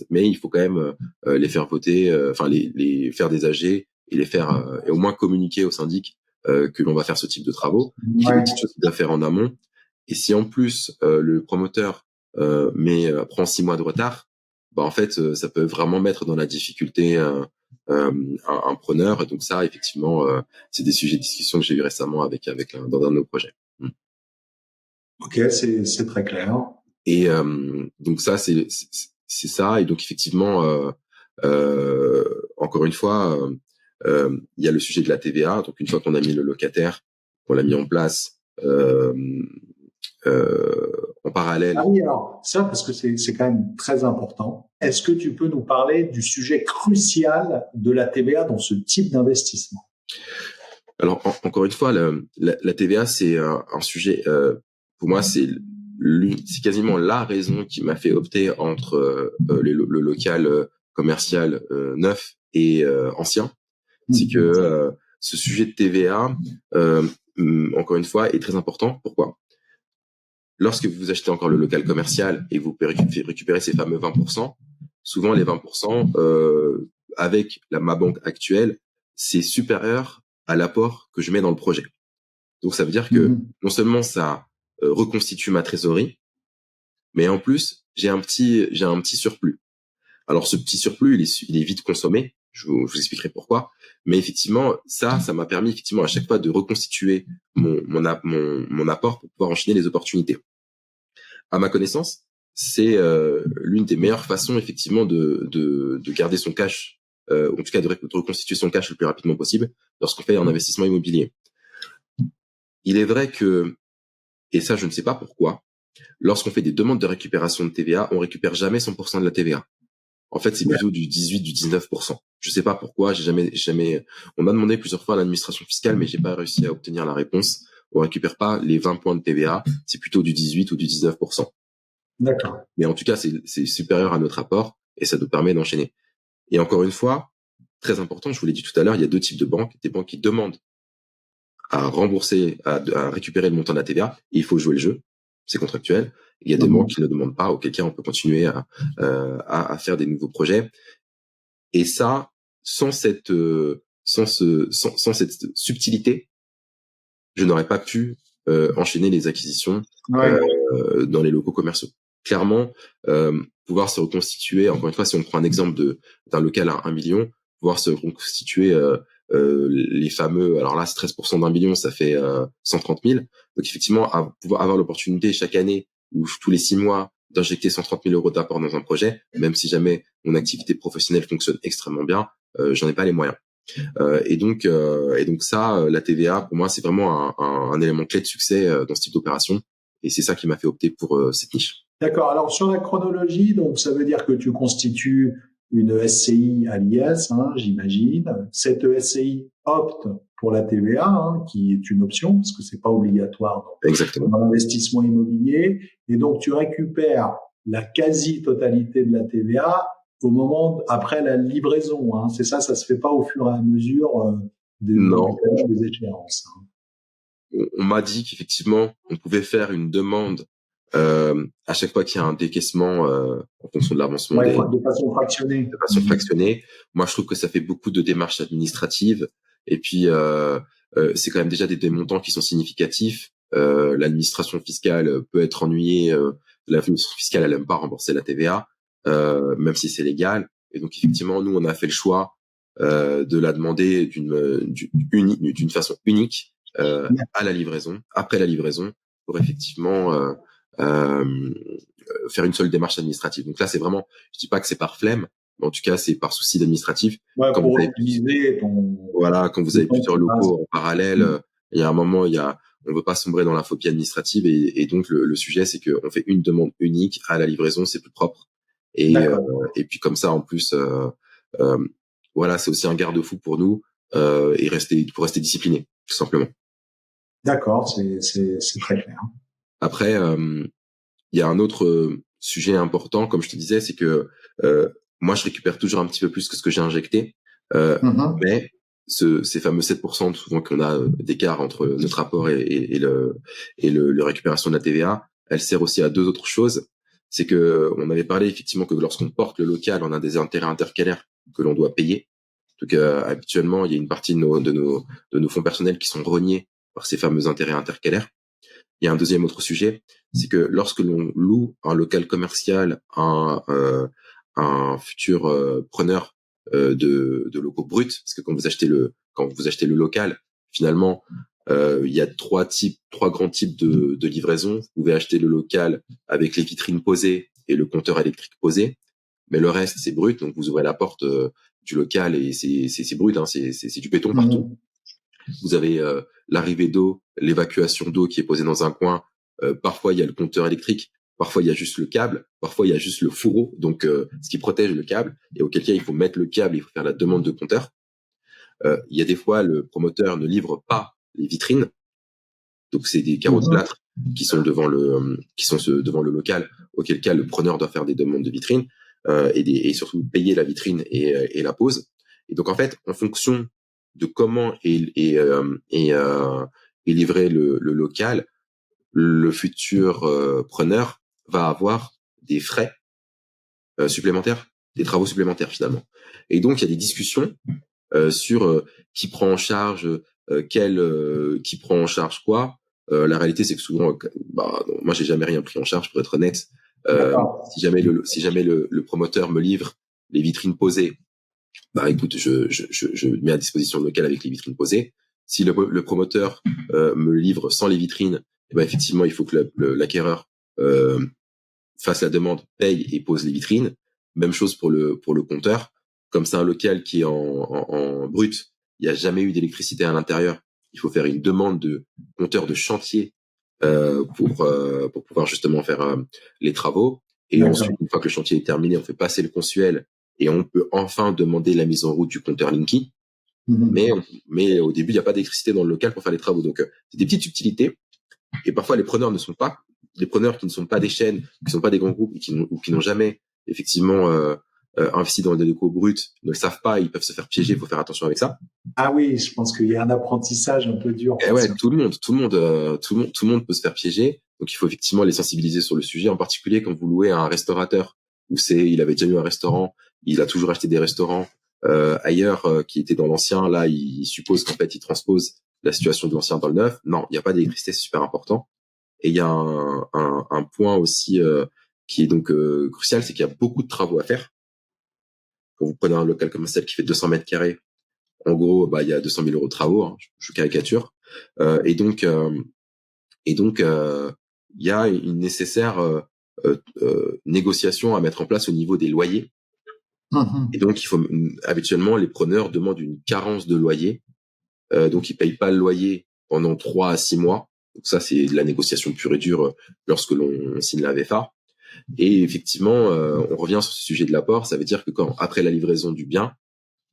Speaker 2: mais il faut quand même les faire voter, les faire des AG et les faire et au moins communiquer au syndic que l'on va faire ce type de travaux, qui est des petites choses à faire en amont. Et si en plus le promoteur prend 6 mois de retard, en fait, ça peut vraiment mettre dans la difficulté un preneur. Et donc ça, effectivement, c'est des sujets de discussion que j'ai eu récemment dans un de nos projets.
Speaker 1: Ok, c'est très clair.
Speaker 2: Et donc ça, c'est ça. Et donc effectivement, encore une fois, il y a le sujet de la TVA. Donc une fois qu'on a mis le locataire, qu'on l'a mis en place, en
Speaker 1: Ah
Speaker 2: parallèle.
Speaker 1: oui, alors ça, parce que c'est quand même très important. Est-ce que tu peux nous parler du sujet crucial de la TVA dans ce type d'investissement?
Speaker 2: Alors encore une fois, la TVA, c'est un sujet. Pour moi, c'est quasiment la raison qui m'a fait opter entre le local commercial neuf et ancien. C'est que ce sujet de TVA, encore une fois, est très important. Pourquoi? Lorsque vous achetez encore le local commercial et vous pouvez récupérer ces fameux 20%, souvent les 20%, avec ma banque actuelle, c'est supérieur à l'apport que je mets dans le projet. Donc ça veut dire que non seulement ça reconstitue ma trésorerie, mais en plus j'ai un petit surplus. Alors ce petit surplus, il est vite consommé. Je vous expliquerai pourquoi. Mais effectivement, ça m'a permis effectivement à chaque fois de reconstituer mon apport pour pouvoir enchaîner les opportunités. À ma connaissance, c'est l'une des meilleures façons effectivement de garder son cash, en tout cas de reconstituer son cash le plus rapidement possible lorsqu'on fait un investissement immobilier. Il est vrai que, et ça je ne sais pas pourquoi, lorsqu'on fait des demandes de récupération de TVA, on récupère jamais 100% de la TVA. En fait, c'est plutôt du 18, du 19%. Je sais pas pourquoi, on m'a demandé plusieurs fois à l'administration fiscale, mais j'ai pas réussi à obtenir la réponse. On récupère pas les 20 points de TVA, c'est plutôt du 18 ou du 19%.
Speaker 1: D'accord.
Speaker 2: Mais en tout cas, c'est supérieur à notre apport et ça nous permet d'enchaîner. Et encore une fois, très important, je vous l'ai dit tout à l'heure, il y a deux types de banques. Des banques qui demandent à rembourser, à récupérer le montant de la TVA, et il faut jouer le jeu, c'est contractuel. Il y a des banques qui ne demandent pas, auquel cas on peut continuer à faire des nouveaux projets. Et ça, sans cette subtilité, je n'aurais pas pu enchaîner les acquisitions dans les locaux commerciaux. Clairement, pouvoir se reconstituer, encore une fois, si on prend un exemple d'un local à 1 million, pouvoir se reconstituer les fameux, alors là, 13% d'1 million, ça fait 130 000. Donc effectivement, pouvoir avoir l'opportunité chaque année ou tous les 6 mois d'injecter 130 000 euros d'apport dans un projet, même si jamais mon activité professionnelle fonctionne extrêmement bien, j'en ai pas les moyens. Et donc ça, la TVA, pour moi, c'est vraiment un élément clé de succès dans ce type d'opération. Et c'est ça qui m'a fait opter pour cette niche.
Speaker 1: D'accord. Alors sur la chronologie, donc ça veut dire que tu constitues une SCI à l'IS, j'imagine. Cette SCI opte pour la TVA, qui est une option parce que c'est pas obligatoire
Speaker 2: Exactement.
Speaker 1: dans l'investissement immobilier. Et donc tu récupères la quasi-totalité de la TVA au moment après la livraison. C'est ça, ça se fait pas au fur et à mesure
Speaker 2: Non.
Speaker 1: des échéances.
Speaker 2: On m'a dit qu'effectivement, on pouvait faire une demande à chaque fois qu'il y a un décaissement en fonction de l'avancement
Speaker 1: De façon fractionnée.
Speaker 2: De façon fractionnée. Moi, je trouve que ça fait beaucoup de démarches administratives. Et puis, c'est quand même déjà des montants qui sont significatifs. L'administration fiscale peut être ennuyée. L'administration fiscale, elle aime pas rembourser la TVA, même si c'est légal. Et donc, effectivement, nous, on a fait le choix de la demander d'une façon unique à la livraison, après la livraison, pour effectivement faire une seule démarche administrative. Donc là, c'est vraiment, je dis pas que c'est par flemme, mais en tout cas, c'est par souci administratif.
Speaker 1: Ouais,
Speaker 2: Quand
Speaker 1: pour
Speaker 2: vous avez
Speaker 1: optimiser ton...
Speaker 2: voilà, quand vous avez plusieurs locaux en parallèle, il y a un moment, on veut pas sombrer dans la phobie administrative et donc le sujet, c'est qu'on fait une demande unique à la livraison, c'est plus propre. Et puis comme ça, en plus, voilà, c'est aussi un garde-fou pour nous et pour rester discipliné, tout simplement.
Speaker 1: D'accord, c'est très clair.
Speaker 2: Après, il y a un autre sujet important, comme je te disais, c'est que moi, je récupère toujours un petit peu plus que ce que j'ai injecté, mais ces fameux 7% souvent qu'on a d'écart entre notre apport et le récupération de la TVA, elle sert aussi à deux autres choses. C'est que on avait parlé effectivement que lorsqu'on porte le local, on a des intérêts intercalaires que l'on doit payer. Donc habituellement, il y a une partie de nos fonds personnels qui sont rognés par ces fameux intérêts intercalaires. Il y a un deuxième autre sujet, c'est que lorsque l'on loue un local commercial à un futur preneur de locaux bruts, parce que quand vous achetez le local, finalement, Il y a trois grands types de livraison. Vous pouvez acheter le local avec les vitrines posées et le compteur électrique posé, mais le reste c'est brut. Donc vous ouvrez la porte du local et c'est brut, hein, c'est du béton partout. Vous avez l'arrivée d'eau, l'évacuation d'eau qui est posée dans un coin. Parfois il y a le compteur électrique, parfois il y a juste le câble, parfois il y a juste le fourreau, donc ce qui protège le câble, et auquel cas il faut mettre le câble, il faut faire la demande de compteur. Il y a des fois le promoteur ne livre pas les vitrines, donc c'est des carreaux de plâtre qui sont devant le local, auquel cas le preneur doit faire des demandes de vitrines et surtout payer la vitrine et la pose. Et donc en fait, en fonction de comment est livré le local, le futur preneur va avoir des frais supplémentaires, des travaux supplémentaires finalement. Et donc il y a des discussions sur qui prend en charge qui prend en charge quoi. La réalité c'est que souvent non, moi j'ai jamais rien pris en charge pour être honnête. Si jamais le promoteur me livre les vitrines posées, bah écoute, je mets à disposition le local avec les vitrines posées. Si le promoteur me livre sans les vitrines, et ben effectivement il faut que l'acquéreur fasse la demande, paye et pose les vitrines. Même chose pour le compteur. Comme c'est un local qui est en brut, il n'y a jamais eu d'électricité à l'intérieur. Il faut faire une demande de compteur de chantier pour pouvoir justement faire les travaux. Et ensuite, une fois que le chantier est terminé, on fait passer le consuel et on peut enfin demander la mise en route du compteur Linky. Mais au début, il n'y a pas d'électricité dans le local pour faire les travaux. Donc, c'est des petites subtilités. Et parfois, les preneurs qui ne sont pas des chaînes, qui ne sont pas des grands groupes, qui n'ont jamais effectivement investi dans des locaux bruts, ne le savent pas, ils peuvent se faire piéger. Il faut faire attention avec ça.
Speaker 1: Ah oui, je pense qu'il y a un apprentissage un peu dur.
Speaker 2: Et ouais, tout le monde peut se faire piéger. Donc, il faut effectivement les sensibiliser sur le sujet, en particulier quand vous louez à un restaurateur où il avait déjà eu un restaurant, il a toujours acheté des restaurants ailleurs qui étaient dans l'ancien. Là, il suppose qu'en fait, il transpose la situation de l'ancien dans le neuf. Non, il n'y a pas d'électricité, c'est super important. Et il y a un point aussi qui est donc crucial, c'est qu'il y a beaucoup de travaux à faire. Quand vous prenez un local commercial qui fait 200 mètres carrés, en gros, il y a 200 000 euros de travaux, hein, je caricature. Et donc, il y a une nécessaire négociation à mettre en place au niveau des loyers. Et donc, habituellement, les preneurs demandent une carence de loyer. Donc, ils payent pas le loyer pendant 3 à 6 mois. Donc ça, c'est de la négociation pure et dure lorsque l'on signe la VFA. Et effectivement, on revient sur ce sujet de l'apport. Ça veut dire que après la livraison du bien,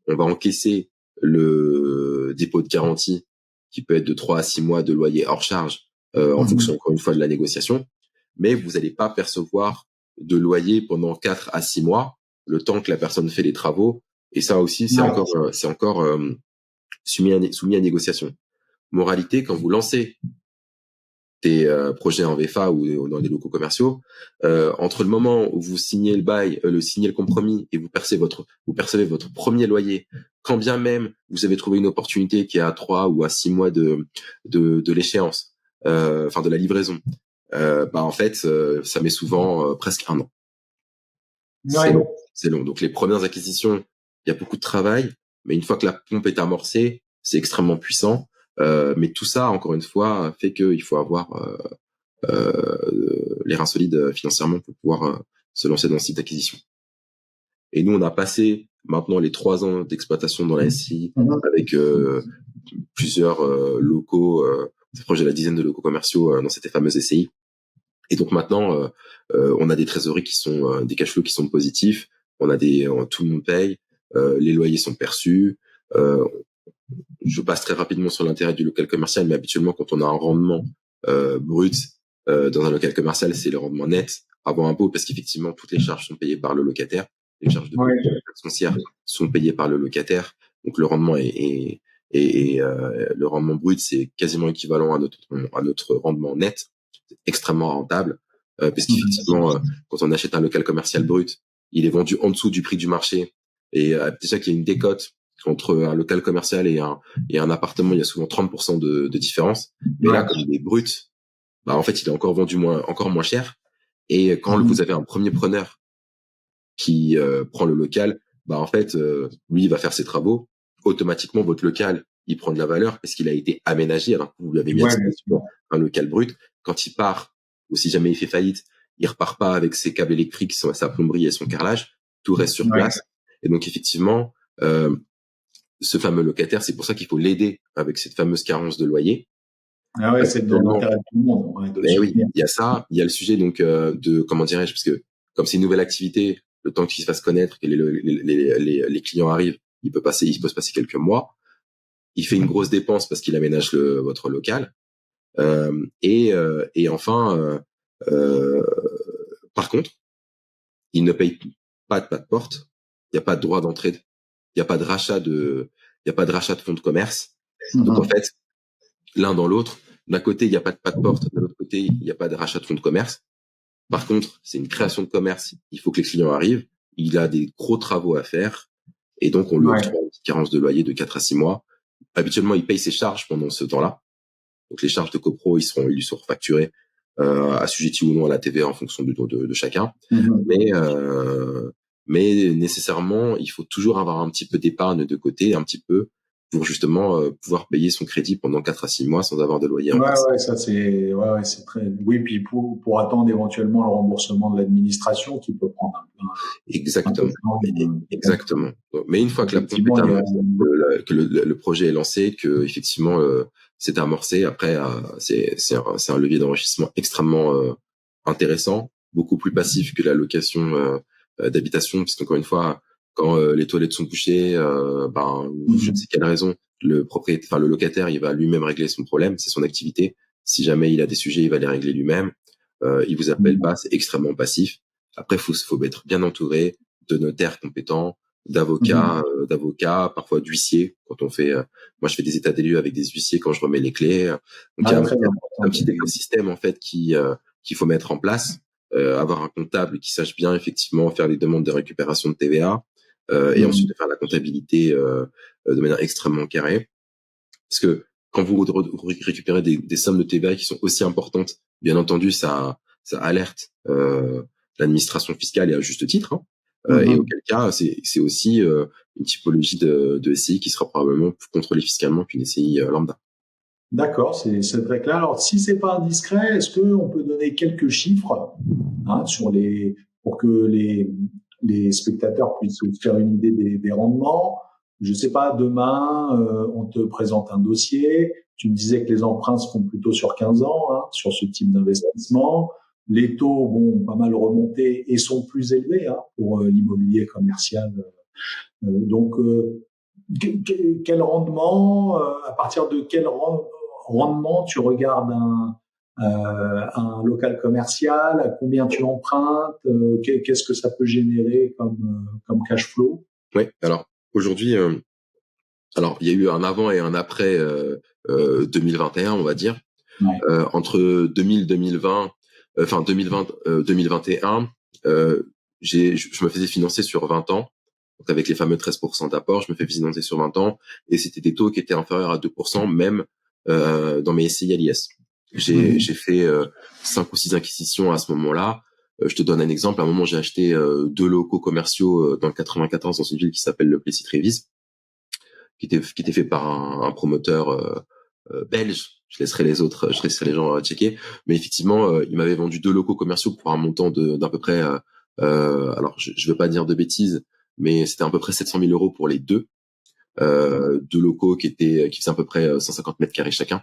Speaker 2: on va encaisser le dépôt de garantie qui peut être de 3 à 6 mois de loyer hors charge en fonction, encore une fois, de la négociation. Mais vous n'allez pas percevoir de loyer pendant 4 à 6 mois, le temps que la personne fait les travaux. Et ça aussi, c'est encore soumis à négociation. Moralité, quand vous lancez des projets en VFA ou dans des locaux commerciaux, entre le moment où vous signez le bail, signez le compromis et vous percevez votre premier loyer, quand bien même vous avez trouvé une opportunité qui est à 3 ou à 6 mois de l'échéance, de la livraison, en fait, ça met souvent presque 1 an. C'est long. Donc les premières acquisitions, il y a beaucoup de travail, mais une fois que la pompe est amorcée, c'est extrêmement puissant. Mais tout ça, encore une fois, fait qu'il faut avoir les reins solides financièrement pour pouvoir se lancer dans ce type d'acquisition. Et nous, on a passé maintenant les 3 ans d'exploitation dans la SCI avec plusieurs locaux, proche de la dizaine de locaux commerciaux dans cette fameuse SCI. Et donc maintenant, on a des trésoreries qui sont des cash flows qui sont positifs. On a tout le monde paye, les loyers sont perçus. Je passe très rapidement sur l'intérêt du local commercial, mais habituellement, quand on a un rendement brut dans un local commercial, c'est le rendement net avant impôt, parce qu'effectivement, toutes les charges sont payées par le locataire. Les charges de taxes foncières sont payées par le locataire. Donc le rendement le rendement brut, c'est quasiment équivalent à notre rendement net. C'est extrêmement rentable, parce qu'effectivement, quand on achète un local commercial brut, il est vendu en dessous du prix du marché. Et déjà qu'il y a une décote entre un local commercial et un appartement, il y a souvent 30% de différence. Mais là, comme il est brut, en fait, il est encore vendu encore moins cher. Et quand vous avez un premier preneur qui prend le local, en fait, lui, il va faire ses travaux. Automatiquement, votre local, il prend de la valeur parce qu'il a été aménagé. Alors que vous lui avez mis un local brut. Quand il part, ou si jamais il fait faillite, il repart pas avec ses câbles électriques, sa plomberie et son carrelage. Tout reste sur place. Et donc, effectivement, ce fameux locataire, c'est pour ça qu'il faut l'aider avec cette fameuse carence de loyer.
Speaker 1: Ah ouais, c'est dans l'intérêt de tout le monde. Ouais,
Speaker 2: mais oui, il y a ça, il y a le sujet donc de comment dirais-je, parce que comme c'est une nouvelle activité, le temps qu'il se fasse connaître, que les clients arrivent, il peut se passer quelques mois. Il fait une grosse dépense parce qu'il aménage votre local. Et enfin, par contre, il ne paye pas de porte. Il n'y a pas de droit d'entrée. Il n'y a pas de rachat de fonds de commerce. Donc en fait, l'un dans l'autre, d'un côté, il n'y a pas de porte, de l'autre côté, il n'y a pas de rachat de fonds de commerce. Par contre, c'est une création de commerce. Il faut que les clients arrivent. Il a des gros travaux à faire. Et donc, on lui octroie une petite carence de loyer de 4 à 6 mois. Habituellement, il paye ses charges pendant ce temps-là. Donc, les charges de copro, ils lui sont refacturées, assujettis ou non à la TVA en fonction de chacun. Mais nécessairement, il faut toujours avoir un petit peu d'épargne de côté, un petit peu, pour justement pouvoir payer son crédit pendant 4 à 6 mois sans avoir de loyer en place.
Speaker 1: Ça c'est c'est très puis pour attendre éventuellement le remboursement de l'administration qui peut prendre
Speaker 2: Exactement. Exactement. Mais une fois que le projet est lancé, que effectivement c'est amorcé, après c'est un levier d'enrichissement extrêmement intéressant, beaucoup plus passif que la location d'habitation, puisqu'encore une fois, quand les toilettes sont bouchées, je ne sais quelle raison, le locataire, il va lui-même régler son problème, c'est son activité. Si jamais il a des sujets, il va les régler lui-même. Il vous appelle pas, c'est extrêmement passif. Après, faut être bien entouré de notaires compétents, d'avocats, parfois d'huissiers. Quand on fait, moi, je fais des états des lieux avec des huissiers quand je remets les clés. Donc, il y a un petit écosystème en fait qu'il faut mettre en place. Avoir un comptable qui sache bien effectivement faire les demandes de récupération de TVA et ensuite de faire la comptabilité de manière extrêmement carrée. Parce que quand vous récupérez des sommes de TVA qui sont aussi importantes, bien entendu, ça alerte l'administration fiscale et à juste titre. Et auquel cas, c'est aussi une typologie de SCI qui sera probablement plus contrôlée fiscalement qu'une SCI lambda.
Speaker 1: D'accord, c'est très clair. Alors, si c'est pas indiscret, est-ce qu'on peut donner quelques chiffres pour que les spectateurs puissent se faire une idée des rendements? Je sais pas, demain, on te présente un dossier. Tu me disais que les emprunts se font plutôt sur 15 ans, sur ce type d'investissement. Les taux vont pas mal remonter et sont plus élevés pour l'immobilier commercial. Donc, quel rendement, à partir de quel rendement tu regardes un local commercial, à combien tu empruntes, qu'est-ce que ça peut générer comme cash flow?
Speaker 2: Oui, alors aujourd'hui, alors il y a eu un avant et un après 2021, on va dire. Entre 2020, 2021, je me faisais financer sur 20 ans. Donc avec les fameux 13% d'apport, je me fais financer sur 20 ans et c'était des taux qui étaient inférieurs à 2%, même dans mes SCI à l'IS. J'ai fait 5 ou 6 acquisitions à ce moment-là. Je te donne un exemple. À un moment, j'ai acheté 2 locaux commerciaux dans le 94 dans une ville qui s'appelle le Plessis-Trévise, qui était fait par un promoteur belge. Je laisserai les gens checker. Mais effectivement, il m'avait vendu 2 locaux commerciaux pour un montant d'à peu près, alors je veux pas dire de bêtises, mais c'était à peu près 700 000 € pour les deux. 2 locaux qui faisaient à peu près 150 mètres carrés chacun.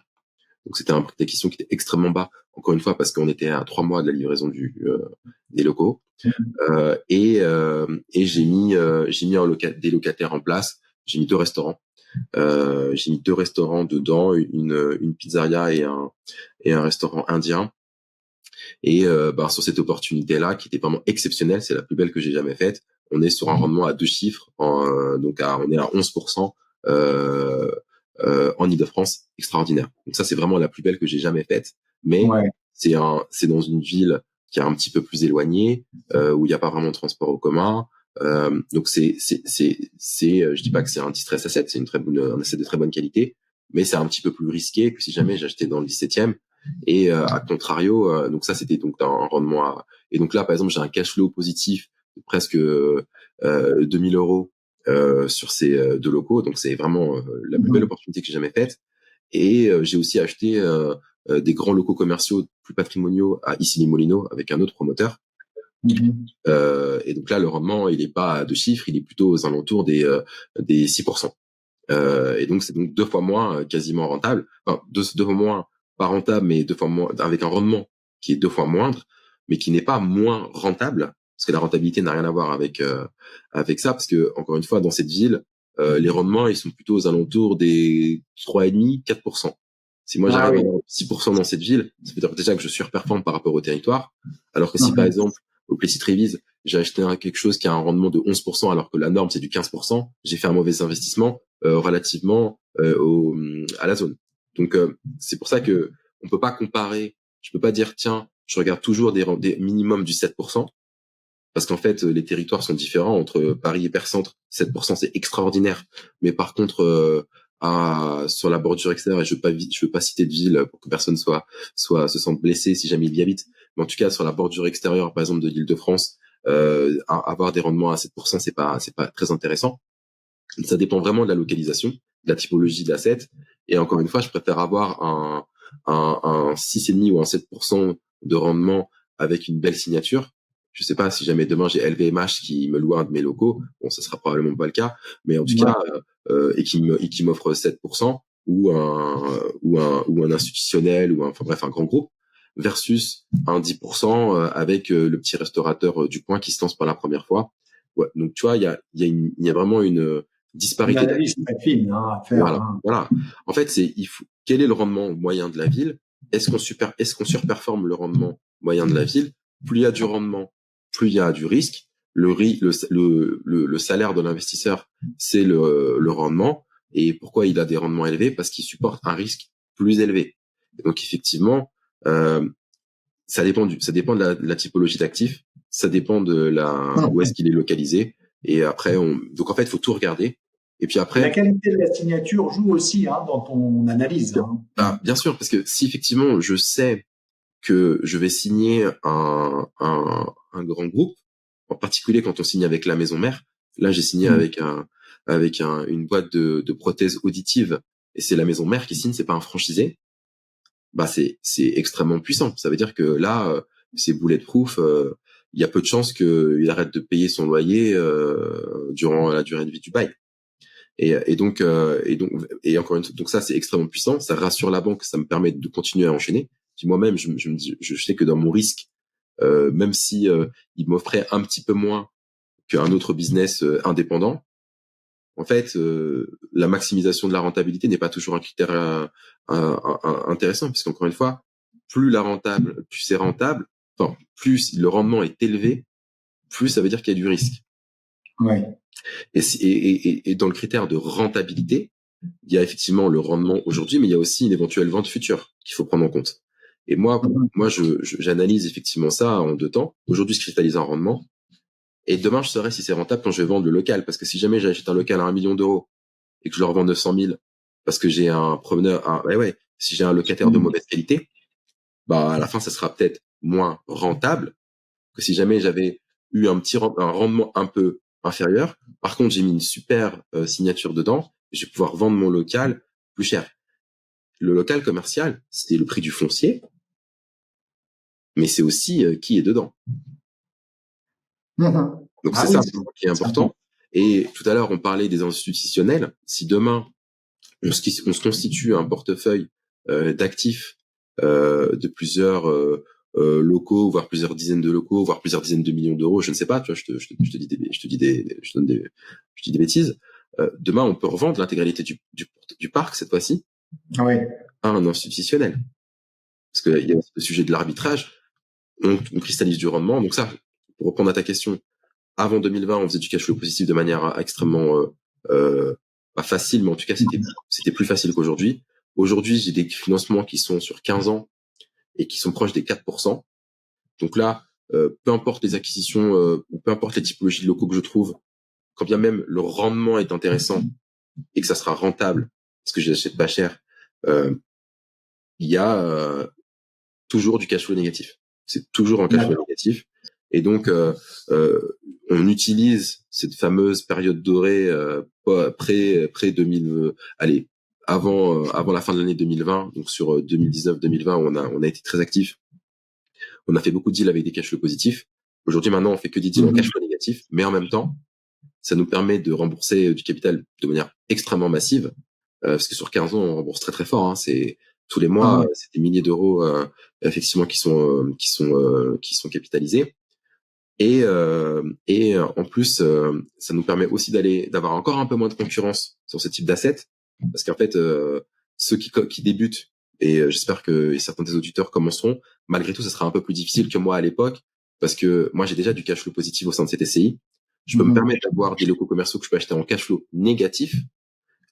Speaker 2: Donc c'était un prix d'acquisition qui était extrêmement bas, encore une fois parce qu'on était à 3 mois de la livraison des locaux. Et j'ai mis des locataires en place. J'ai mis 2 restaurants. J'ai mis 2 restaurants dedans, une pizzeria et un restaurant indien. Et sur cette opportunité-là, qui était vraiment exceptionnelle, c'est la plus belle que j'ai jamais faite. On est sur un rendement à 2 chiffres, on est à 11% en Île-de-France, extraordinaire. Donc ça, c'est vraiment la plus belle que j'ai jamais faite. Mais c'est dans une ville qui est un petit peu plus éloignée, où il n'y a pas vraiment de transport en commun. Donc je dis pas que c'est un distress asset, c'est un asset de très bonne qualité, mais c'est un petit peu plus risqué que si jamais j'achetais dans le 17e. Et à contrario, donc ça c'était donc un rendement et donc là par exemple j'ai un cash flow positif de presque 2000 € sur ces deux locaux. Donc c'est vraiment la plus belle opportunité que j'ai jamais faite. Et j'ai aussi acheté des grands locaux commerciaux plus patrimoniaux à Issy-les-Moulineaux avec un autre promoteur. Et donc là, le rendement, il est pas à deux chiffres, il est plutôt aux alentours des 6%. Et donc c'est donc 2 fois moins quasiment rentable. Enfin, deux fois moins pas rentable, mais 2 fois moins avec un rendement qui est 2 fois moindre, mais qui n'est pas moins rentable, parce que la rentabilité n'a rien à voir avec ça, parce que encore une fois, dans cette ville, les rendements ils sont plutôt aux alentours des 3,5, 4%. Si moi j'arrive à avoir 6% dans cette ville, ça veut dire déjà que je surperforme par rapport au territoire, alors que si par exemple au Plessis-Trévise, j'ai acheté quelque chose qui a un rendement de 11%, alors que la norme c'est du 15%, j'ai fait un mauvais investissement relativement à la zone. Donc c'est pour ça que on peut pas comparer. Je peux pas dire tiens, je regarde toujours des minimums du 7%, parce qu'en fait les territoires sont différents entre Paris et Percentre. 7% c'est extraordinaire, mais par contre sur la bordure extérieure, et je veux pas citer de ville pour que personne se sente blessé si jamais il y habite, mais en tout cas sur la bordure extérieure par exemple de l'Île-de-France, avoir des rendements à 7%, c'est pas très intéressant. Ça dépend vraiment de la localisation, de la typologie de l'asset. Et encore une fois, je préfère avoir un 6,5 ou un 7% de rendement avec une belle signature. Je sais pas si jamais demain j'ai LVMH qui me loue un de mes locaux. Bon, ça sera probablement pas le cas, mais en tout cas, et qui m'offre 7% ou un institutionnel enfin bref, un grand groupe versus un 10% avec le petit restaurateur du coin qui se lance pour la première fois. Ouais. Donc, tu vois, il y a vraiment une disparité
Speaker 1: analyse très fine à faire.
Speaker 2: Voilà. En fait, quel est le rendement moyen de la ville? Est-ce qu'on surperforme le rendement moyen de la ville? Plus il y a du rendement, plus il y a du risque. Le salaire de l'investisseur, c'est le rendement. Et pourquoi il a des rendements élevés? Parce qu'il supporte un risque plus élevé. Et donc, effectivement, ça dépend de la typologie d'actifs. Ça dépend de où est-ce qu'il est localisé. Et après, donc en fait, il faut tout regarder. Et puis après,
Speaker 1: la qualité de la signature joue aussi dans ton analyse.
Speaker 2: Bien sûr, parce que si effectivement je sais que je vais signer un grand groupe, en particulier quand on signe avec la maison mère. Là, j'ai signé avec une boîte de prothèses auditives, et c'est la maison mère qui signe, c'est pas un franchisé. Bah c'est extrêmement puissant. Ça veut dire que là, c'est bulletproof. Il y a peu de chances qu'il arrête de payer son loyer durant la durée de vie du bail. Et donc encore une fois, donc ça c'est extrêmement puissant, ça rassure la banque, ça me permet de continuer à enchaîner. Puis moi-même je me dis, je sais que dans mon risque, même si il m'offrait un petit peu moins qu'un autre business indépendant, en fait la maximisation de la rentabilité n'est pas toujours un critère intéressant, parce qu'encore une fois, plus c'est rentable, enfin plus le rendement est élevé, plus ça veut dire qu'il y a du risque.
Speaker 1: Ouais.
Speaker 2: Et dans le critère de rentabilité, il y a effectivement le rendement aujourd'hui, mais il y a aussi une éventuelle vente future qu'il faut prendre en compte. Et moi, j'analyse effectivement ça en 2 temps. Aujourd'hui, je cristallise un rendement, et demain, je saurai si c'est rentable quand je vais vendre le local. Parce que si jamais j'achète un local à 1 million d'euros et que je le revends 900 000 parce que j'ai un promeneur, si j'ai un locataire de mauvaise qualité, bah à la fin, ça sera peut-être moins rentable que si jamais j'avais eu un rendement un peu inférieur. Par contre, j'ai mis une super signature dedans, je vais pouvoir vendre mon local plus cher. Le local commercial, c'est le prix du foncier, mais c'est aussi qui est dedans. Donc c'est ça qui est important. Et tout à l'heure, on parlait des institutionnels. Si demain, on se constitue un portefeuille d'actifs de plusieurs locaux, voire plusieurs dizaines de locaux, voire plusieurs dizaines de millions d'euros, je ne sais pas, tu vois, je dis des bêtises. Demain, on peut revendre l'intégralité du parc cette fois-ci à un institutionnel, parce qu'il y a le sujet de l'arbitrage. On cristallise du rendement. Donc ça, pour répondre à ta question, avant 2020, on faisait du cash flow positif de manière extrêmement pas facile, mais en tout cas c'était plus facile qu'aujourd'hui. Aujourd'hui, j'ai des financements qui sont sur 15 ans et qui sont proches des 4%. Donc là, peu importe les acquisitions ou peu importe les typologies de locaux que je trouve, quand bien même le rendement est intéressant et que ça sera rentable parce que je les achète pas cher, il y a toujours du cash flow négatif. C'est toujours un cash flow négatif. Et donc, on utilise cette fameuse période dorée près 2000, allez, avant la fin de l'année 2020, donc sur 2019-2020, on a été très actifs. On a fait beaucoup de deals avec des cash flows positifs. Aujourd'hui, maintenant, on fait que des deals en cash flow négatifs, mais en même temps, ça nous permet de rembourser du capital de manière extrêmement massive, parce que sur 15 ans, on rembourse très très fort. Hein. C'est tous les mois, c'est des milliers d'euros effectivement qui sont capitalisés. Et en plus, ça nous permet aussi d'avoir encore un peu moins de concurrence sur ce type d'assets, parce qu'en fait, ceux qui débutent, et j'espère que certains des auditeurs commenceront, malgré tout, ça sera un peu plus difficile que moi à l'époque, parce que moi, j'ai déjà du cash flow positif au sein de cette SCI. Je peux me permettre d'avoir des locaux commerciaux que je peux acheter en cash flow négatif.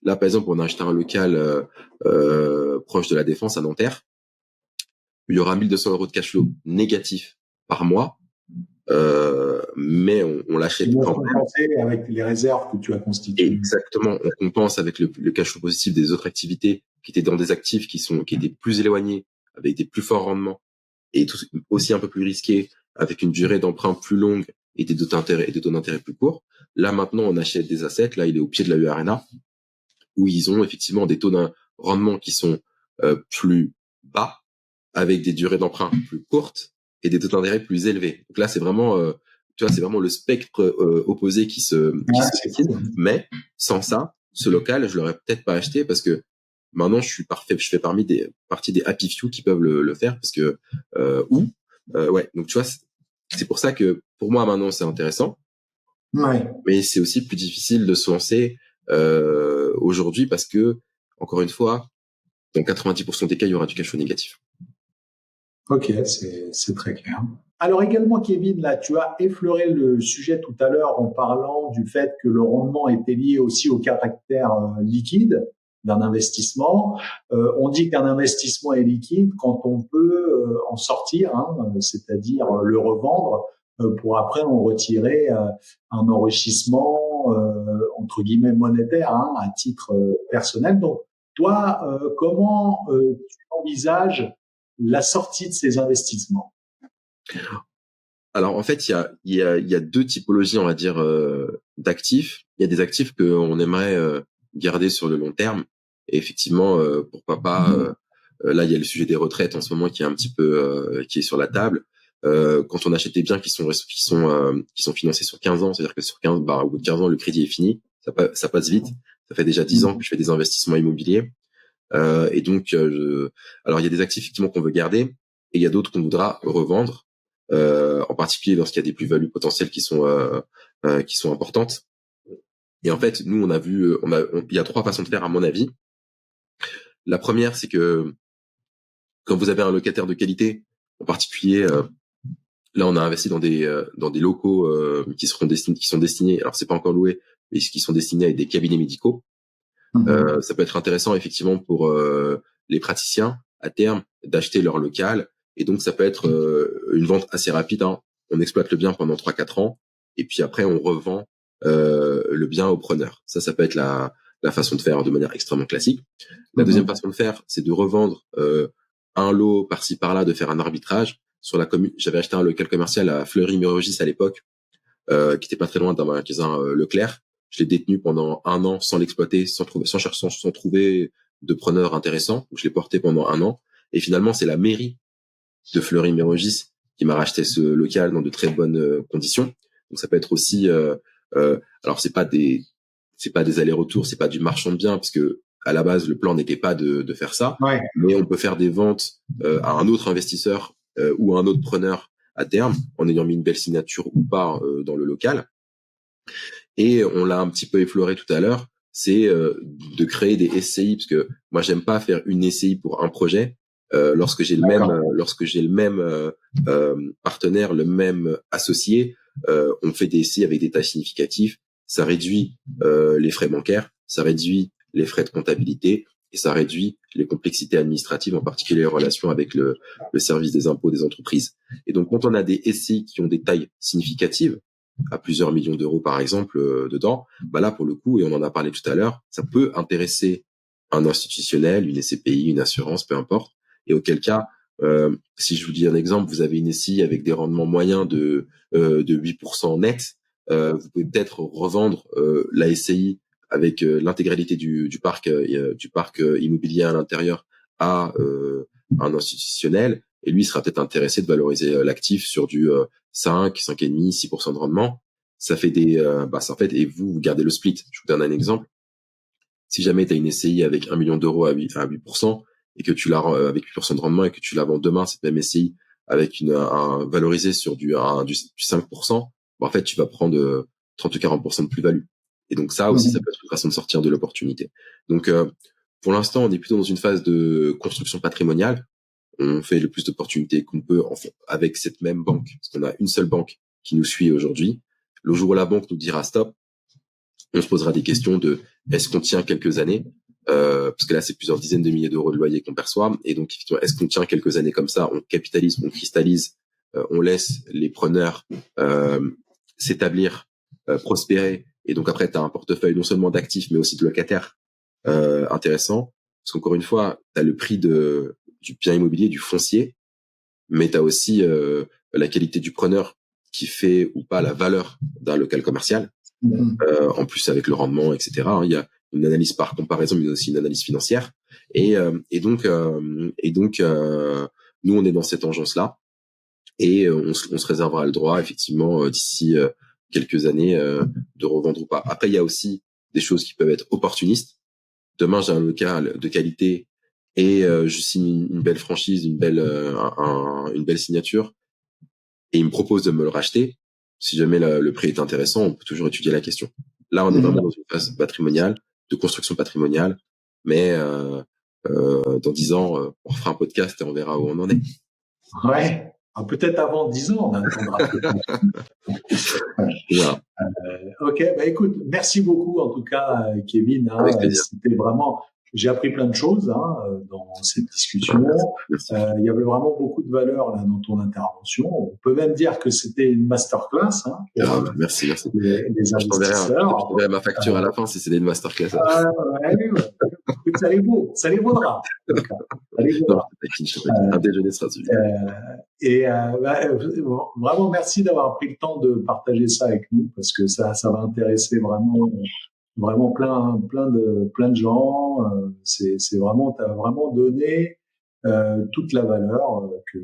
Speaker 2: Là, par exemple, on a acheté un local proche de la Défense à Nanterre. Il y aura 1200 euros de cash flow négatif par mois. Mais on l'achète
Speaker 1: quand même. Avec les réserves que tu as constituées.
Speaker 2: Exactement, on compense avec le cash flow positif des autres activités qui étaient dans des actifs qui étaient plus éloignés, avec des plus forts rendements, et aussi un peu plus risqués, avec une durée d'emprunt plus longue et des taux d'intérêt plus courts. Là, maintenant, on achète des assets. Là, il est au pied de la U-Arena, où ils ont effectivement des taux d'un rendement qui sont plus bas, avec des durées d'emprunt plus courtes et des taux d'intérêt plus élevés. Donc là, c'est vraiment, c'est vraiment le spectre opposé qui se dessine. Cool. Mais sans ça, ce local, je l'aurais peut-être pas acheté parce que maintenant, je fais partie des happy few qui peuvent le faire parce que ouais. Donc tu vois, c'est pour ça que pour moi maintenant c'est intéressant.
Speaker 1: Ouais.
Speaker 2: Mais c'est aussi plus difficile de se lancer aujourd'hui parce que encore une fois, dans 90% des cas, il y aura du cash flow négatif.
Speaker 1: Ok, c'est très clair. Alors également, Kevin, là, tu as effleuré le sujet tout à l'heure en parlant du fait que le rendement était lié aussi au caractère liquide d'un investissement. On dit qu'un investissement est liquide quand on peut en sortir, c'est-à-dire le revendre pour après en retirer un enrichissement entre guillemets monétaire à titre personnel. Donc, toi, comment tu envisages la sortie de ces investissements?
Speaker 2: Alors en fait, il y a deux typologies, on va dire, d'actifs. Il y a des actifs qu'on aimerait garder sur le long terme. Et effectivement, pourquoi pas. Là, il y a le sujet des retraites en ce moment qui est un petit peu qui est sur la table. Quand on achète des biens qui sont financés sur 15 ans, c'est-à-dire que sur 15, au bout de 15 ans, le crédit est fini. Ça passe vite. Ça fait déjà 10 ans que je fais des investissements immobiliers. Et donc, alors il y a des actifs effectivement qu'on veut garder, et il y a d'autres qu'on voudra revendre, en particulier lorsqu'il y a des plus-values potentielles qui sont importantes. Et en fait, nous, on a vu, il y a trois façons de faire à mon avis. La première, c'est que quand vous avez un locataire de qualité, en particulier, là, on a investi dans des locaux qui sont destinés, alors c'est pas encore loué, mais qui sont destinés à des cabinets médicaux. Ça peut être intéressant effectivement pour les praticiens à terme d'acheter leur local, et donc ça peut être une vente assez rapide. On exploite le bien pendant 3-4 ans et puis après on revend le bien au preneur. Ça peut être la façon de faire de manière extrêmement classique. La deuxième façon de faire, c'est de revendre un lot par-ci par-là, de faire un arbitrage sur la commune. J'avais acheté un local commercial à Fleury-Mérogis à l'époque, qui était pas très loin d'un magasin Leclerc. Je l'ai détenu pendant 1 an sans l'exploiter, sans trouver de preneur intéressant. Donc, je l'ai porté pendant 1 an. Et finalement, c'est la mairie de Fleury-Mérogis qui m'a racheté ce local dans de très bonnes conditions. Donc, ça peut être aussi, alors c'est pas des allers-retours, c'est pas du marchand de biens, parce que à la base, le plan n'était pas de faire ça.
Speaker 1: Ouais.
Speaker 2: Mais on peut faire des ventes à un autre investisseur ou à un autre preneur à terme, en ayant mis une belle signature ou pas dans le local. Et on l'a un petit peu effleuré tout à l'heure, c'est de créer des SCI, parce que moi j'aime pas faire une SCI pour un projet. Lorsque j'ai le même partenaire, le même associé, on fait des SCI avec des tailles significatives. Ça réduit les frais bancaires, ça réduit les frais de comptabilité, et ça réduit les complexités administratives, en particulier les relations avec le service des impôts des entreprises. Et donc, quand on a des SCI qui ont des tailles significatives, à plusieurs millions d'euros par exemple dedans, là pour le coup, et on en a parlé tout à l'heure, ça peut intéresser un institutionnel, une SCPI, une assurance, peu importe. Et auquel cas, si je vous dis un exemple, vous avez une SCI avec des rendements moyens de 8% net, vous pouvez peut-être revendre la SCI avec l'intégralité du parc immobilier à l'intérieur à un institutionnel, et lui sera peut-être intéressé de valoriser l'actif sur du 5,5, 6% de rendement. Ça fait ça fait, et vous gardez le split. Je vous donne un exemple. Si jamais tu as une SCI avec 1 million d'euros à 8%, et que tu avec 8% de rendement, et que tu la vends demain, cette même SCI, avec un valorisé sur du 5%, en fait, tu vas prendre 30 ou 40% de plus-value. Et donc ça aussi, ça peut être une façon de sortir de l'opportunité. Donc, pour l'instant, on est plutôt dans une phase de construction patrimoniale. On fait le plus d'opportunités qu'on peut avec cette même banque, parce qu'on a une seule banque qui nous suit aujourd'hui. Le jour où la banque nous dira stop, on se posera des questions de est-ce qu'on tient quelques années, parce que là c'est plusieurs dizaines de milliers d'euros de loyer qu'on perçoit, et donc effectivement, est-ce qu'on tient quelques années comme ça, on capitalise, on cristallise, on laisse les preneurs s'établir, prospérer, et donc après tu as un portefeuille non seulement d'actifs mais aussi de locataires intéressant, parce qu'encore une fois tu as le prix du bien immobilier, du foncier, mais tu as aussi la qualité du preneur qui fait ou pas la valeur d'un local commercial. En plus avec le rendement, etc. Il y a une analyse par comparaison, mais aussi une analyse financière. Et donc, nous, on est dans cette engeance-là, et on se réservera le droit, effectivement, d'ici quelques années, de revendre ou pas. Après, il y a aussi des choses qui peuvent être opportunistes. Demain, j'ai un local de qualité et je signe une belle franchise, une belle signature, et il me propose de me le racheter. Si jamais le prix est intéressant, on peut toujours étudier la question. Là, on est vraiment dans une phase patrimoniale, de construction patrimoniale, mais dans 10 ans, on refera un podcast et on verra où on en est.
Speaker 1: Ouais, peut-être avant 10 ans, on attendra peut-être.
Speaker 2: Voilà.
Speaker 1: Ok, écoute, merci beaucoup en tout cas, Kevin.
Speaker 2: Avec plaisir.
Speaker 1: C'était vraiment, j'ai appris plein de choses dans cette discussion. Il y avait vraiment beaucoup de valeur là dans ton intervention. On peut même dire que c'était une masterclass.
Speaker 2: Merci.
Speaker 1: Les investisseurs.
Speaker 2: Je t'enverrai ma facture à la fin si c'était une masterclass.
Speaker 1: Écoute, ça les vaudra.
Speaker 2: Un déjeuner sera suffisant.
Speaker 1: Vraiment, merci d'avoir pris le temps de partager ça avec nous, parce que ça va intéresser vraiment plein de gens. C'est vraiment, t'as vraiment donné toute la valeur que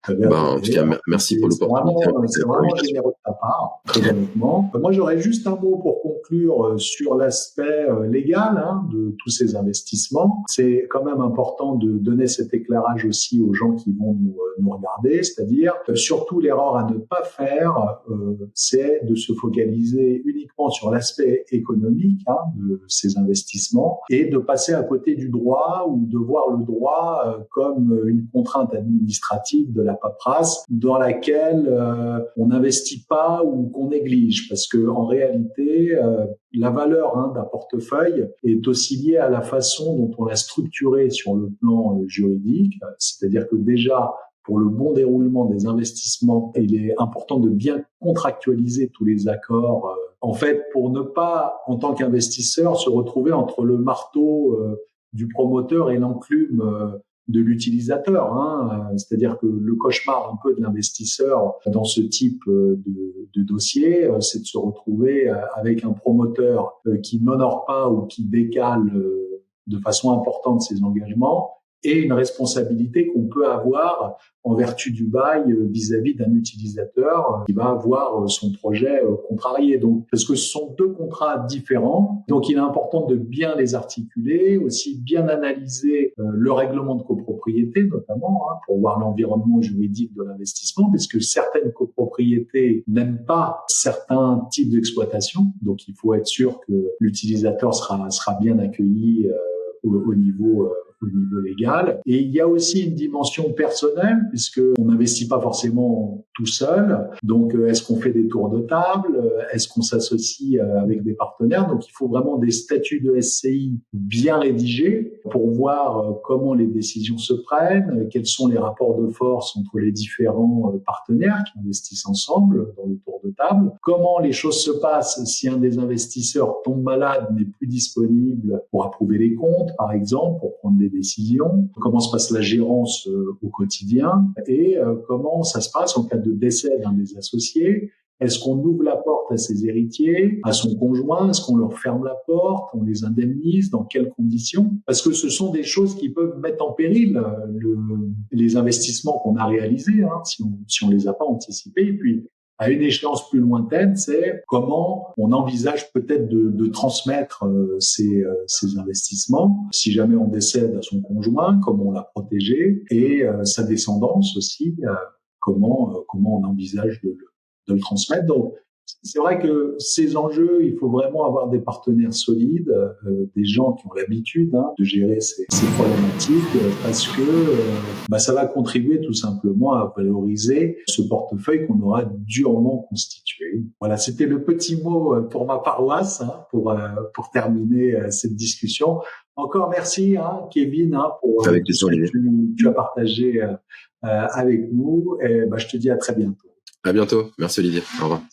Speaker 1: tu avais à
Speaker 2: en tout cas, merci pour l'opportunité.
Speaker 1: C'est vraiment généreux de ta part, très honnêtement. Moi, j'aurais juste un mot pour conclure sur l'aspect légal de tous ces investissements. C'est quand même important de donner cet éclairage aussi aux gens qui vont nous regarder, c'est-à-dire surtout l'erreur à ne pas faire, c'est de se focaliser uniquement sur l'aspect économique de ces investissements, et de passer à côté du droit, ou de voir le droit comme une contrainte administrative de la paperasse dans laquelle on n'investit pas ou qu'on néglige, parce que en réalité la valeur d'un portefeuille est aussi liée à la façon dont on l'a structuré sur le plan juridique. C'est-à-dire que déjà, pour le bon déroulement des investissements, il est important de bien contractualiser tous les accords, en fait, pour ne pas, en tant qu'investisseur, se retrouver entre le marteau du promoteur et l'enclume de l'utilisateur. C'est-à-dire que le cauchemar un peu de l'investisseur dans ce type de dossier, c'est de se retrouver avec un promoteur qui n'honore pas ou qui décale de façon importante ses engagements, et une responsabilité qu'on peut avoir en vertu du bail vis-à-vis d'un utilisateur qui va avoir son projet contrarié. Donc, parce que ce sont deux contrats différents, donc il est important de bien les articuler, aussi bien analyser le règlement de copropriété notamment, pour voir l'environnement juridique de l'investissement, puisque certaines copropriétés n'aiment pas certains types d'exploitation, donc il faut être sûr que l'utilisateur sera bien accueilli au niveau légal. Et il y a aussi une dimension personnelle, puisque on n'investit pas forcément tout seul. Donc, est-ce qu'on fait des tours de table? Est-ce qu'on s'associe avec des partenaires? Donc, il faut vraiment des statuts de SCI bien rédigés pour voir comment les décisions se prennent, quels sont les rapports de force entre les différents partenaires qui investissent ensemble dans le tour de table, comment les choses se passent si un des investisseurs tombe malade, n'est plus disponible pour approuver les comptes, par exemple, pour prendre des décisions, comment se passe la gérance au quotidien, et comment ça se passe en cas de décès d'un des associés, Est-ce qu'on ouvre la porte à ses héritiers, à son conjoint? Est-ce qu'on leur ferme la porte? On les indemnise? Dans quelles conditions? Parce que ce sont des choses qui peuvent mettre en péril les investissements qu'on a réalisés, hein, si on les a pas anticipés. Et puis, à une échéance plus lointaine, c'est comment on envisage peut-être de transmettre ces investissements. Si jamais on décède à son conjoint, comment on l'a protégé, et sa descendance aussi, comment on envisage de le transmettre. Donc, c'est vrai que ces enjeux, il faut vraiment avoir des partenaires solides, des gens qui ont l'habitude de gérer ces problématiques, parce que ça va contribuer tout simplement à valoriser ce portefeuille qu'on aura durement constitué. Voilà, c'était le petit mot pour ma paroisse, pour terminer cette discussion. Encore merci, Kevin, pour
Speaker 2: avec
Speaker 1: tout ce que tu as partagé avec nous. Et je te dis à très bientôt.
Speaker 2: À bientôt. Merci Olivier. Au revoir.